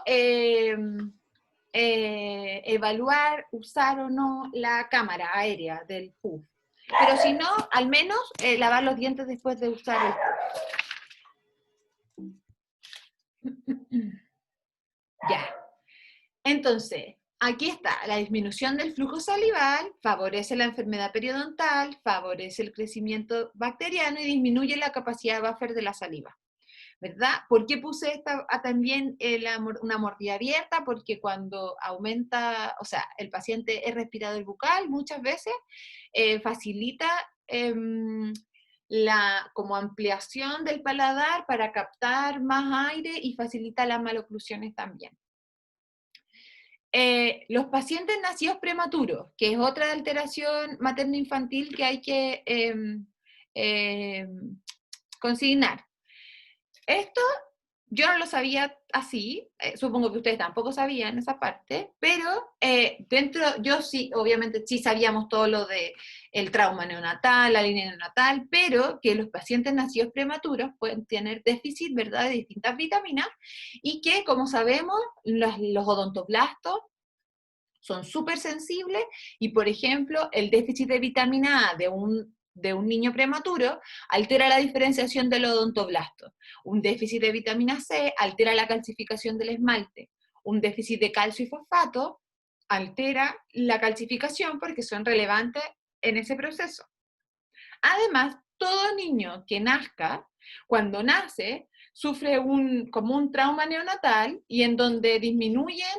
evaluar, usar o no la cámara aérea del puff. Pero si no, al menos lavar los dientes después de usar el puff. Ya. Entonces, aquí está, la disminución del flujo salival favorece la enfermedad periodontal, favorece el crecimiento bacteriano y disminuye la capacidad buffer de la saliva, ¿verdad? ¿Por qué puse esta, también una mordida abierta? Porque cuando aumenta, o sea, el paciente es respirador bucal, muchas veces facilita la como ampliación del paladar para captar más aire y facilita las maloclusiones también. Los pacientes nacidos prematuros, que es otra alteración materno-infantil que hay que consignar. Esto yo no lo sabía así, supongo que ustedes tampoco sabían esa parte, pero yo sí, obviamente sí sabíamos todo lo de el trauma neonatal, la línea neonatal, pero que los pacientes nacidos prematuros pueden tener déficit, ¿verdad?, de distintas vitaminas, y que, como sabemos, los odontoblastos son súper sensibles, y por ejemplo, el déficit de vitamina A de un niño prematuro altera la diferenciación del odontoblast. Un déficit de vitamina C altera la calcificación del esmalte. Un déficit de calcio y fosfato altera la calcificación porque son relevantes en ese proceso. Además, todo niño que nazca, cuando nace, sufre como un trauma neonatal y en donde disminuyen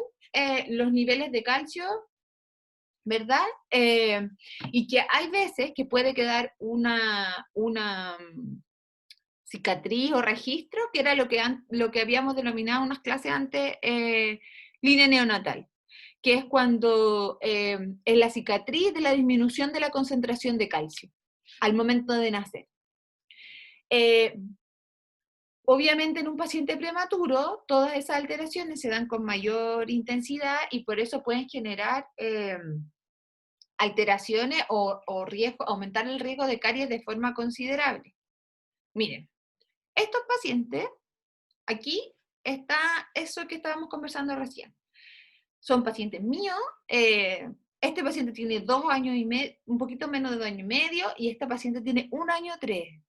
los niveles de calcio, ¿verdad? Y que hay veces que puede quedar una cicatriz o registro, que era lo que habíamos denominado en unas clases antes, línea neonatal, que es cuando es la cicatriz de la disminución de la concentración de calcio al momento de nacer. Obviamente en un paciente prematuro, todas esas alteraciones se dan con mayor intensidad y por eso pueden generar alteraciones o riesgo, aumentar el riesgo de caries de forma considerable. Miren, estos pacientes, aquí está eso que estábamos conversando recién. Son pacientes míos, este paciente tiene 2 años y medio, un poquito menos de 2 años y medio, y esta paciente tiene 1 año 3.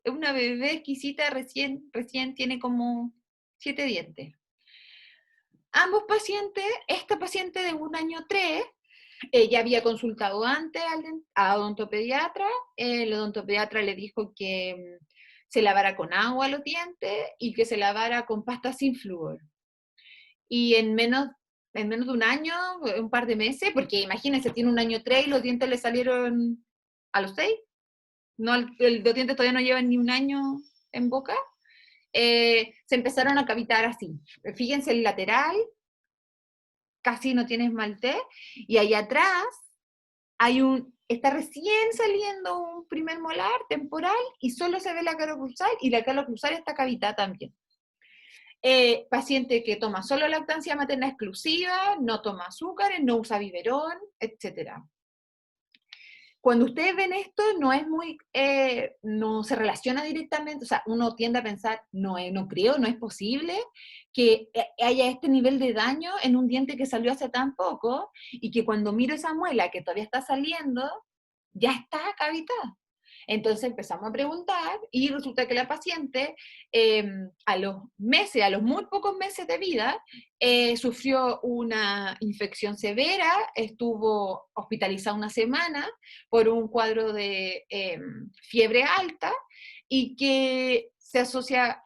Es una bebé exquisita, recién tiene como 7 dientes. Ambos pacientes, esta paciente de 1 año 3, ya había consultado antes a odontopediatra, el odontopediatra le dijo que se lavara con agua los dientes y que se lavara con pasta sin flúor. Y en menos de 1 año, un par de meses, porque imagínense, tiene 1 año 3 y los dientes le salieron a los 6, no, los dientes todavía no llevan ni 1 año en boca, se empezaron a cavitar así. Fíjense el lateral, casi no tiene esmalte, y ahí atrás está recién saliendo un primer molar temporal y solo se ve la calocruzal y la calocruzal está cavitada también. Paciente que toma solo lactancia materna exclusiva, no toma azúcares, no usa biberón, etc. Cuando ustedes ven esto, no es muy, no se relaciona directamente, o sea, uno tiende a pensar, no creo, no es posible que haya este nivel de daño en un diente que salió hace tan poco, y que cuando miro esa muela que todavía está saliendo, ya está cavitada. Entonces empezamos a preguntar y resulta que la paciente a los muy pocos meses de vida, sufrió una infección severa, estuvo hospitalizada 1 semana por un cuadro de fiebre alta y que se asocia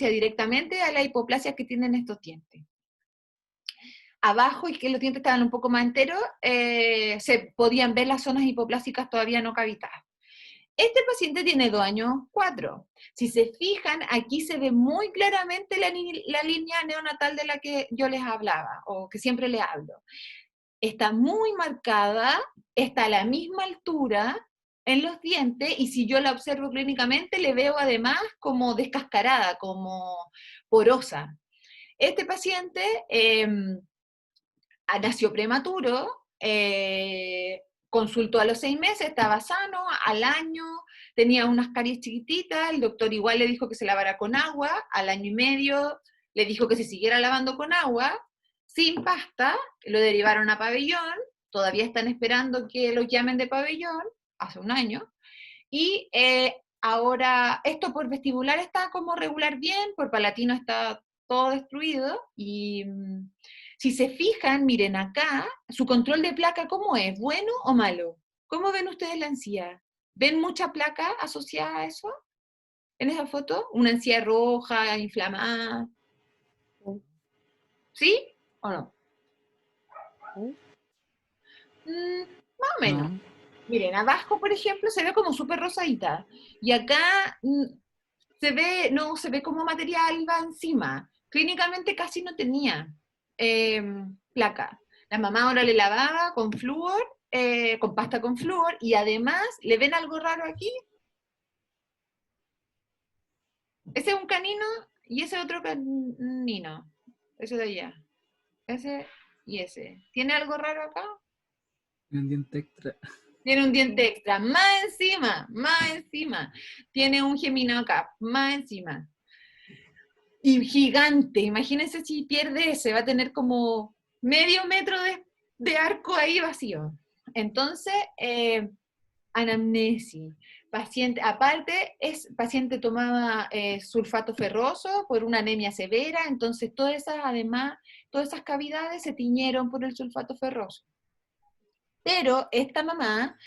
directamente a la hipoplasia que tienen estos dientes. Abajo, y que los dientes estaban un poco más enteros, se podían ver las zonas hipoplásicas todavía no cavitadas. Este paciente tiene 2 años 4. Si se fijan, aquí se ve muy claramente la línea neonatal de la que yo les hablaba, o que siempre les hablo. Está muy marcada, está a la misma altura en los dientes, y si yo la observo clínicamente, le veo además como descascarada, como porosa. Este paciente nació prematuro, consultó a los 6 meses, estaba sano, al año tenía unas caries chiquititas, el doctor igual le dijo que se lavara con agua, al año y medio le dijo que se siguiera lavando con agua, sin pasta, lo derivaron a pabellón, todavía están esperando que los llamen de pabellón, hace un año, y ahora esto por vestibular está como regular bien, por palatino está todo destruido, y si se fijan, miren acá, su control de placa, ¿cómo es? ¿Bueno o malo? ¿Cómo ven ustedes la encía? ¿Ven mucha placa asociada a eso? ¿En esa foto? ¿Una encía roja, inflamada? ¿Sí o no? Más o menos. No. Miren, abajo, por ejemplo, se ve como súper rosadita. Y acá no se ve como material va encima. Clínicamente casi no tenía placa. La mamá ahora le lavaba con flúor, con pasta con flúor, y además, ¿le ven algo raro aquí? Ese es un canino y ese otro canino. Ese de allá. Ese y ese. ¿Tiene algo raro acá? Un diente extra. Tiene un diente extra, más encima, más encima. Tiene un gemino acá, más encima. Y gigante, imagínense si pierde ese, va a tener como medio metro de arco ahí vacío. Entonces, anamnesis. Paciente, aparte, paciente tomaba sulfato ferroso por una anemia severa, entonces además, todas esas cavidades se tiñeron por el sulfato ferroso. Pero esta mamá,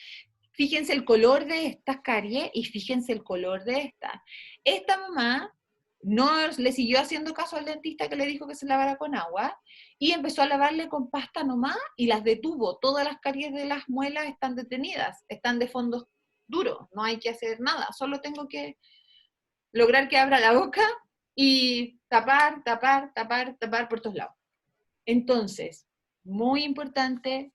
fíjense el color de estas caries y fíjense el color de esta. Esta mamá no le siguió haciendo caso al dentista que le dijo que se lavara con agua y empezó a lavarle con pasta nomás y las detuvo. Todas las caries de las muelas están detenidas, están de fondo duro, no hay que hacer nada, solo tengo que lograr que abra la boca y tapar, tapar, tapar, tapar por todos lados. Entonces, muy importante,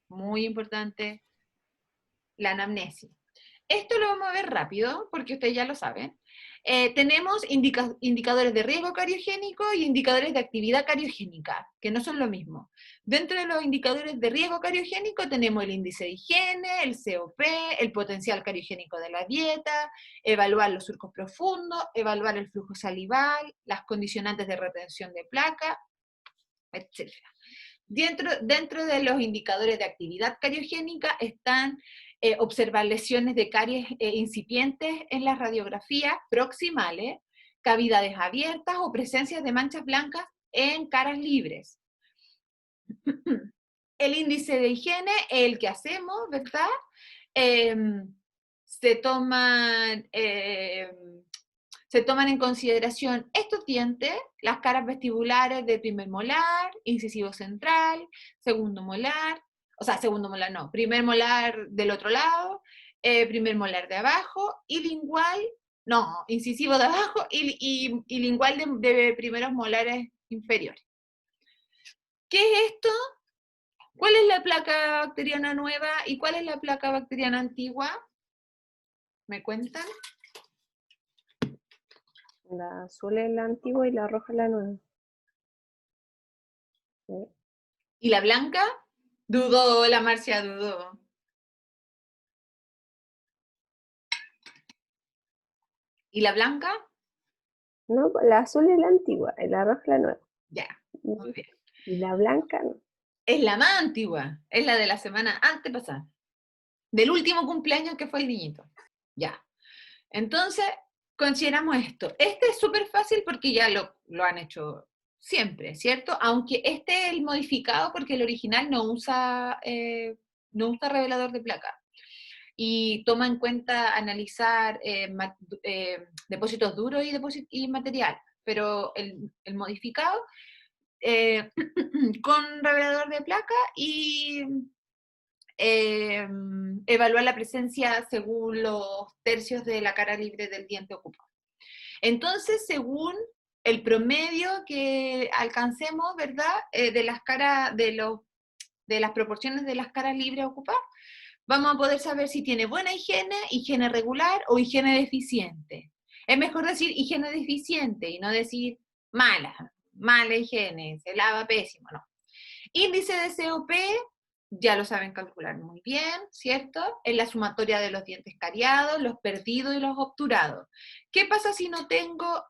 la anamnesis. Esto lo vamos a ver rápido, porque ustedes ya lo saben. Tenemos indicadores de riesgo cariogénico y indicadores de actividad cariogénica, que no son lo mismo. Dentro de los indicadores de riesgo cariogénico tenemos el índice de higiene, el COP, el potencial cariogénico de la dieta, evaluar los surcos profundos, evaluar el flujo salival, las condicionantes de retención de placa, etc. Dentro de los indicadores de actividad cariogénica están observar lesiones de caries incipientes en las radiografías proximales, cavidades abiertas o presencias de manchas blancas en caras libres. El índice de higiene es el que hacemos, ¿verdad? Se toman en consideración estos dientes, las caras vestibulares de primer molar, incisivo central, segundo molar, primer molar del otro lado, primer molar de abajo, y lingual, incisivo de abajo y lingual de primeros molares inferiores. ¿Qué es esto? ¿Cuál es la placa bacteriana nueva y cuál es la placa bacteriana antigua? ¿Me cuentan? La azul es la antigua y la roja es la nueva. ¿Sí? ¿Y la blanca? Dudó, la Marcia dudó. ¿Y la blanca? No, la azul es la antigua y la roja es la nueva. Ya, muy bien. Y la blanca no. Es la más antigua, es la de la semana antepasada, del último cumpleaños que fue el niñito. Ya. Entonces, consideramos esto. Este es súper fácil porque ya lo han hecho siempre, ¿cierto? Aunque este es el modificado porque el original no usa revelador de placa. Y toma en cuenta analizar depósitos duros y material. Pero el modificado, con revelador de placa y evaluar la presencia según los tercios de la cara libre del diente ocupado. Entonces, según el promedio que alcancemos, ¿verdad? De las caras, de las proporciones de las caras libres ocupadas, vamos a poder saber si tiene buena higiene, higiene regular o higiene deficiente. Es mejor decir higiene deficiente y no decir mala higiene, se lava pésimo, no. Índice de COP, ya lo saben calcular muy bien, ¿cierto? Es la sumatoria de los dientes cariados, los perdidos y los obturados. ¿Qué pasa si no tengo,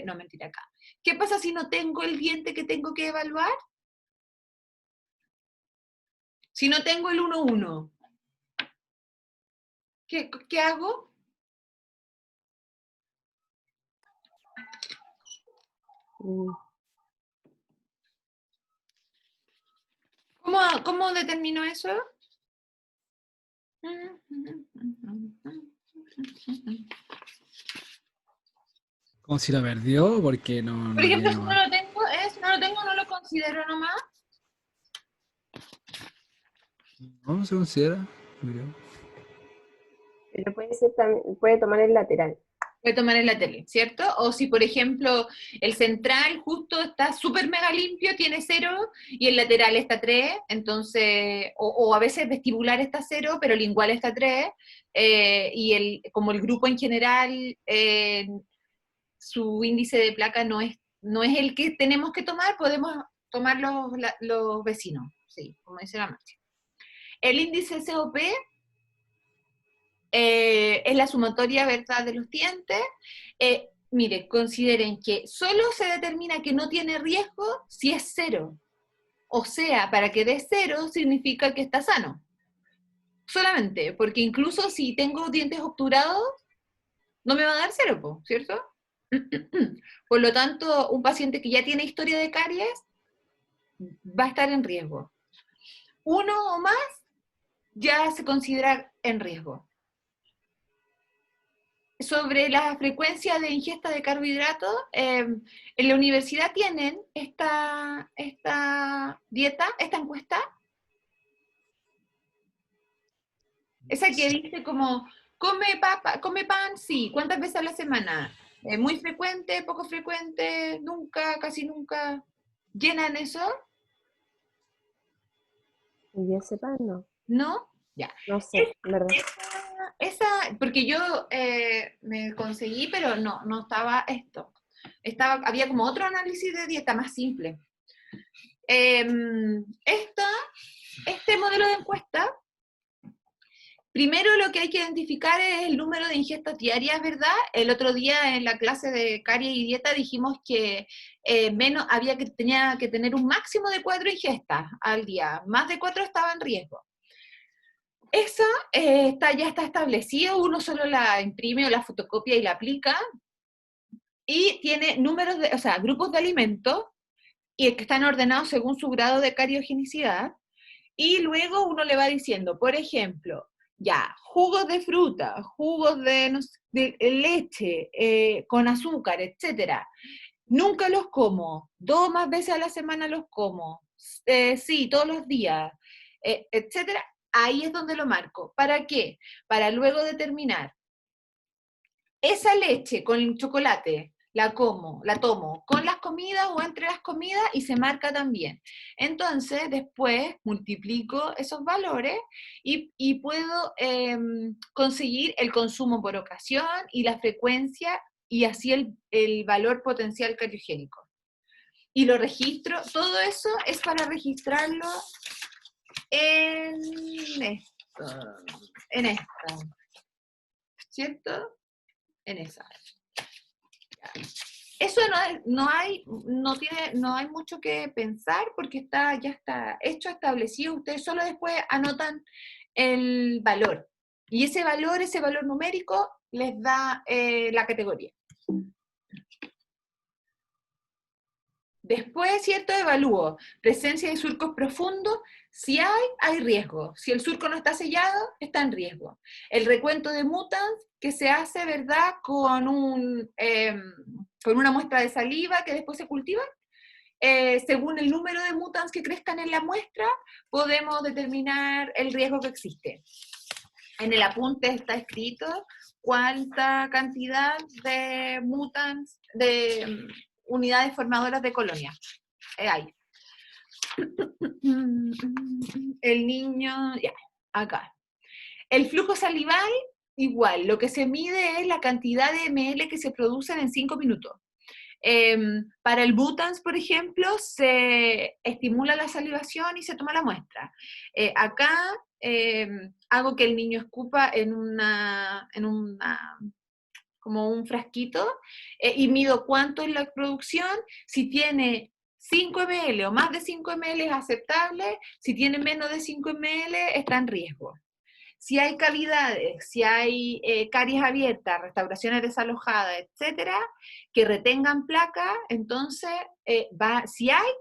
no, mentira acá. ¿Qué pasa si no tengo el diente que tengo que evaluar? Si no tengo el 1-1, ¿qué hago? ¿Cómo determino eso? Como si lo perdió, porque no, Por no ejemplo, tiene si no nomás. lo tengo, no lo considero nomás. ¿Cómo se considera? Creo. Pero puede ser también, puede tomar el lateral. Puede tomar en la tele, ¿cierto? O si, por ejemplo, el central justo está súper mega limpio, tiene 0, y el lateral está 3, entonces, o a veces vestibular está 0, pero lingual está 3, y como el grupo en general, su índice de placa no es el que tenemos que tomar, podemos tomar los vecinos, sí, como dice la Marcia. El índice COP es la sumatoria, ¿verdad?, de los dientes. Mire, consideren que solo se determina que no tiene riesgo si es 0. O sea, para que dé 0 significa que está sano. Solamente, porque incluso si tengo dientes obturados, no me va a dar 0, ¿cierto? Por lo tanto, un paciente que ya tiene historia de caries va a estar en riesgo. 1 o más ya se considera en riesgo. Sobre la frecuencia de ingesta de carbohidratos, en la universidad tienen esta dieta, esta encuesta, esa que dice como, come pan, sí, ¿cuántas veces a la semana? Muy frecuente, poco frecuente, nunca, casi nunca. ¿Llenan eso? Y yo sepa, no. ¿No? Ya. No sé, ¿verdad? Esa, porque yo me conseguí, pero no estaba esto. Había como otro análisis de dieta más simple. Este modelo de encuesta, primero lo que hay que identificar es el número de ingestas diarias, ¿verdad? El otro día en la clase de caries y dieta dijimos que tenía que tener un máximo de 4 ingestas al día. Más de 4 estaba en riesgo. Esa ya está establecido, uno solo la imprime o la fotocopia y la aplica, y tiene grupos de alimentos, y que están ordenados según su grado de cariogenicidad, y luego uno le va diciendo, por ejemplo, ya, jugos de fruta, jugos de leche, con azúcar, etcétera. Nunca los como, 2 más veces a la semana los como, sí, todos los días, etcétera. Ahí es donde lo marco. ¿Para qué? Para luego determinar, esa leche con chocolate, la tomo con las comidas o entre las comidas, y se marca también. Entonces, después multiplico esos valores y puedo conseguir el consumo por ocasión y la frecuencia, y así el valor potencial cariogénico. Y lo registro, todo eso es para registrarlo en esto, ¿cierto? En esa. Eso no hay mucho que pensar, porque ya está hecho, establecido. Ustedes solo después anotan el valor. Y ese valor numérico les da la categoría. Después, ¿cierto? Evalúo presencia de surcos profundos. Si hay riesgo. Si el surco no está sellado, está en riesgo. El recuento de mutans que se hace, ¿verdad?, con una muestra de saliva que después se cultiva, según el número de mutants que crezcan en la muestra, podemos determinar el riesgo que existe. En el apunte está escrito cuánta cantidad de mutants, de unidades formadoras de colonia hay. El niño, ya, acá. El flujo salival, igual, lo que se mide es la cantidad de ml que se producen en 5 minutos. Para el Butans, por ejemplo, se estimula la salivación y se toma la muestra. Acá hago que el niño escupa en como un frasquito, y mido cuánto es la producción. Si tiene 5 ml o más de 5 ml es aceptable, si tiene menos de 5 ml está en riesgo. Si hay cavidades, si hay caries abiertas, restauraciones desalojadas, etcétera, que retengan placa, entonces, si hay,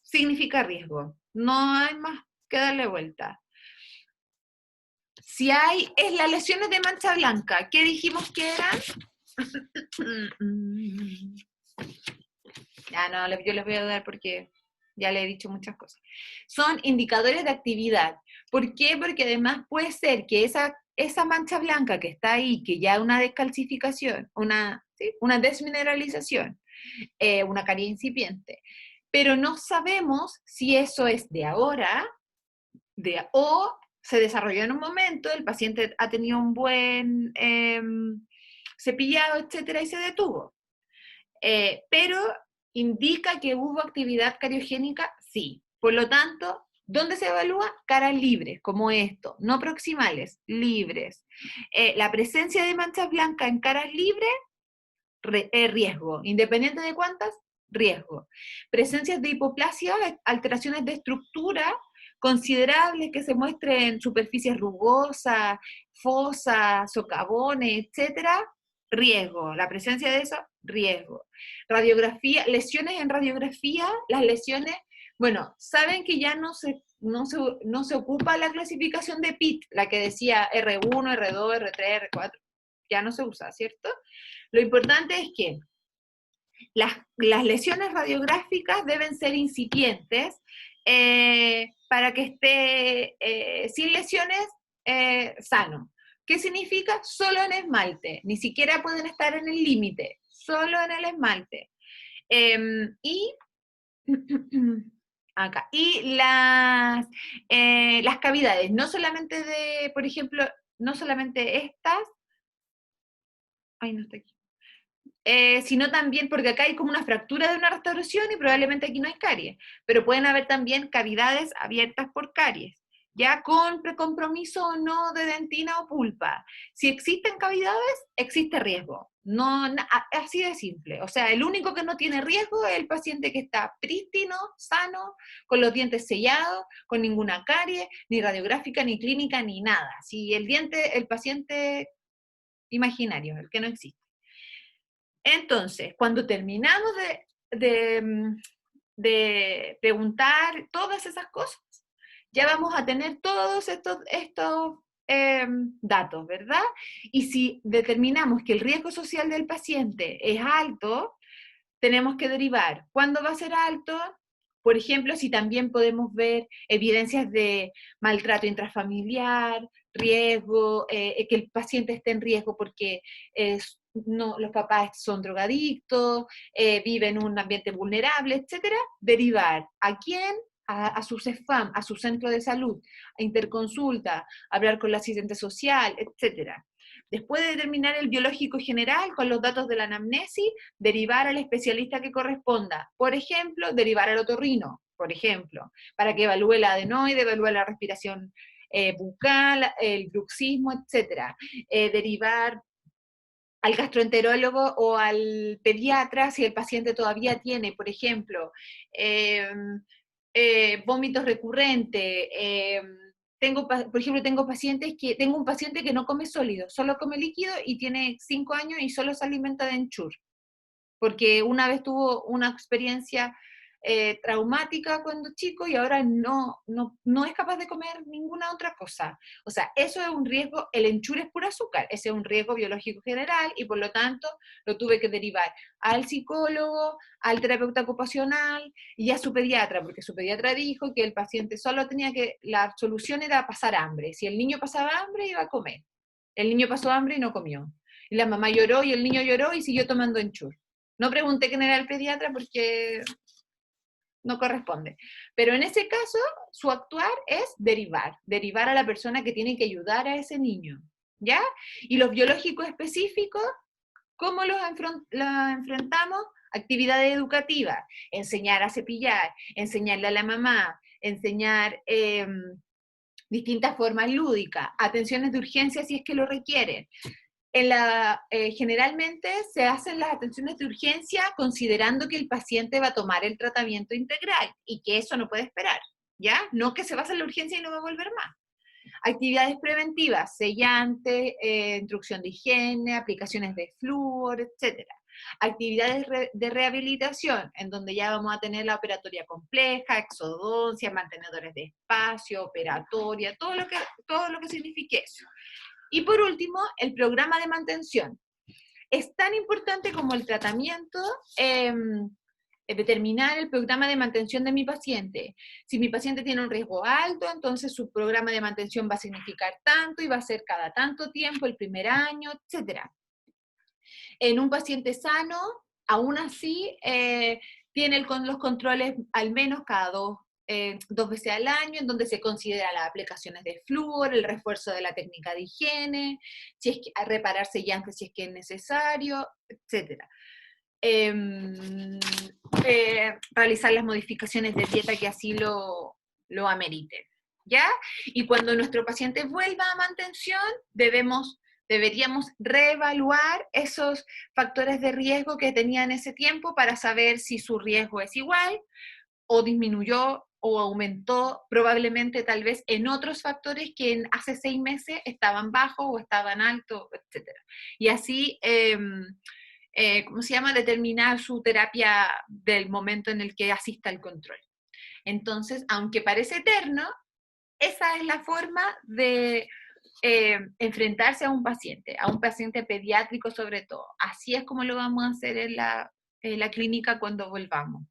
significa riesgo. No hay más que darle vuelta. Si hay, es las lesiones de mancha blanca. ¿Qué dijimos que eran? Ya no, yo les voy a dar porque ya le he dicho muchas cosas. Son indicadores de actividad. ¿Por qué? Porque además puede ser que esa mancha blanca que está ahí, que ya una descalcificación, una desmineralización, una carie incipiente, pero no sabemos si eso es de ahora o se desarrolló en un momento, el paciente ha tenido un buen cepillado, etcétera, y se detuvo. Pero indica que hubo actividad cariogénica, sí. Por lo tanto, ¿dónde se evalúa? Caras libres, como esto, no proximales, libres. La presencia de manchas blancas en caras libres, riesgo. Independiente de cuántas, riesgo. Presencias de hipoplasia, alteraciones de estructura considerables que se muestren en superficies rugosas, fosas, socavones, etcétera, riesgo. La presencia de eso, riesgo. Radiografía, lesiones en radiografía, las lesiones, bueno, saben que ya no se ocupa la clasificación de PIT, la que decía R1, R2, R3, R4, ya no se usa, ¿cierto? Lo importante es que las lesiones radiográficas deben ser incipientes para que esté sin lesiones sano. ¿Qué significa? Solo en esmalte, ni siquiera pueden estar en el límite, solo en el esmalte. Y acá, y las cavidades, no solamente de, por ejemplo, no solamente estas, ay, no está aquí. Sino también, porque acá hay como una fractura de una restauración y probablemente aquí no hay caries, pero pueden haber también cavidades abiertas por caries, ya con compromiso o no de dentina o pulpa. Si existen cavidades, existe riesgo. No, así de simple. O sea, el único que no tiene riesgo es el paciente que está prístino, sano, con los dientes sellados, con ninguna carie, ni radiográfica, ni clínica, ni nada. Si el paciente imaginario, el que no existe. Entonces, cuando terminamos de preguntar todas esas cosas, ya vamos a tener todos estos datos, ¿verdad? Y si determinamos que el riesgo social del paciente es alto, tenemos que derivar. ¿Cuándo va a ser alto? Por ejemplo, si también podemos ver evidencias de maltrato intrafamiliar, riesgo, que el paciente esté en riesgo porque los papás son drogadictos, viven en un ambiente vulnerable, etcétera, derivar. ¿A quién? A su CEFAM, a su centro de salud, a interconsulta, hablar con la asistente social, etcétera. Después de determinar el biológico general con los datos de la anamnesis, derivar al especialista que corresponda. Por ejemplo, derivar al otorrino, por ejemplo, para que evalúe la adenoide, evalúe la respiración bucal, el bruxismo, etc. Derivar al gastroenterólogo o al pediatra si el paciente todavía tiene, por ejemplo, vómitos recurrentes. Por ejemplo, tengo un paciente que no come sólido, solo come líquido y tiene 5 años y solo se alimenta de Ensure, porque una vez tuvo una experiencia traumática cuando chico y ahora no es capaz de comer ninguna otra cosa. O sea, eso es un riesgo, el enchure es puro azúcar, ese es un riesgo biológico general y por lo tanto lo tuve que derivar al psicólogo, al terapeuta ocupacional y a su pediatra, porque su pediatra dijo que el paciente solo tenía que, la solución era pasar hambre. Si el niño pasaba hambre, iba a comer. El niño pasó hambre y no comió. Y la mamá lloró y el niño lloró y siguió tomando Ensure. No pregunté quién era el pediatra porque no corresponde. Pero en ese caso, su actuar es derivar a la persona que tiene que ayudar a ese niño, ¿ya? Y los biológicos específicos, ¿cómo los enfrentamos? Actividades educativas, enseñar a cepillar, enseñarle a la mamá, enseñar distintas formas lúdicas, atenciones de urgencia si es que lo requieren. Generalmente se hacen las atenciones de urgencia considerando que el paciente va a tomar el tratamiento integral y que eso no puede esperar, ¿ya? No que se va a hacer la urgencia y no va a volver más. Actividades preventivas, sellantes, instrucción de higiene, aplicaciones de flúor, etc. Actividades de rehabilitación, en donde ya vamos a tener la operatoria compleja, exodoncia, mantenedores de espacio, operatoria, todo lo que signifique eso. Y por último, el programa de mantención. Es tan importante como el tratamiento determinar el programa de mantención de mi paciente. Si mi paciente tiene un riesgo alto, entonces su programa de mantención va a significar tanto y va a ser cada tanto tiempo, el primer año, etc. En un paciente sano, aún así, tiene los controles al menos cada dos veces al año, en donde se considera las aplicaciones de flúor, el refuerzo de la técnica de higiene, si es que, repararse llantes si es que es necesario, etc. Realizar las modificaciones de dieta que así lo ameriten, ¿ya? Y cuando nuestro paciente vuelva a mantención, deberíamos reevaluar esos factores de riesgo que tenía en ese tiempo para saber si su riesgo es igual o disminuyó o aumentó probablemente tal vez en otros factores que hace 6 meses estaban bajos o estaban altos, etc. Y así, ¿cómo se llama? Determinar su terapia del momento en el que asista al control. Entonces, aunque parece eterno, esa es la forma de enfrentarse a un paciente pediátrico sobre todo. Así es como lo vamos a hacer en la clínica cuando volvamos.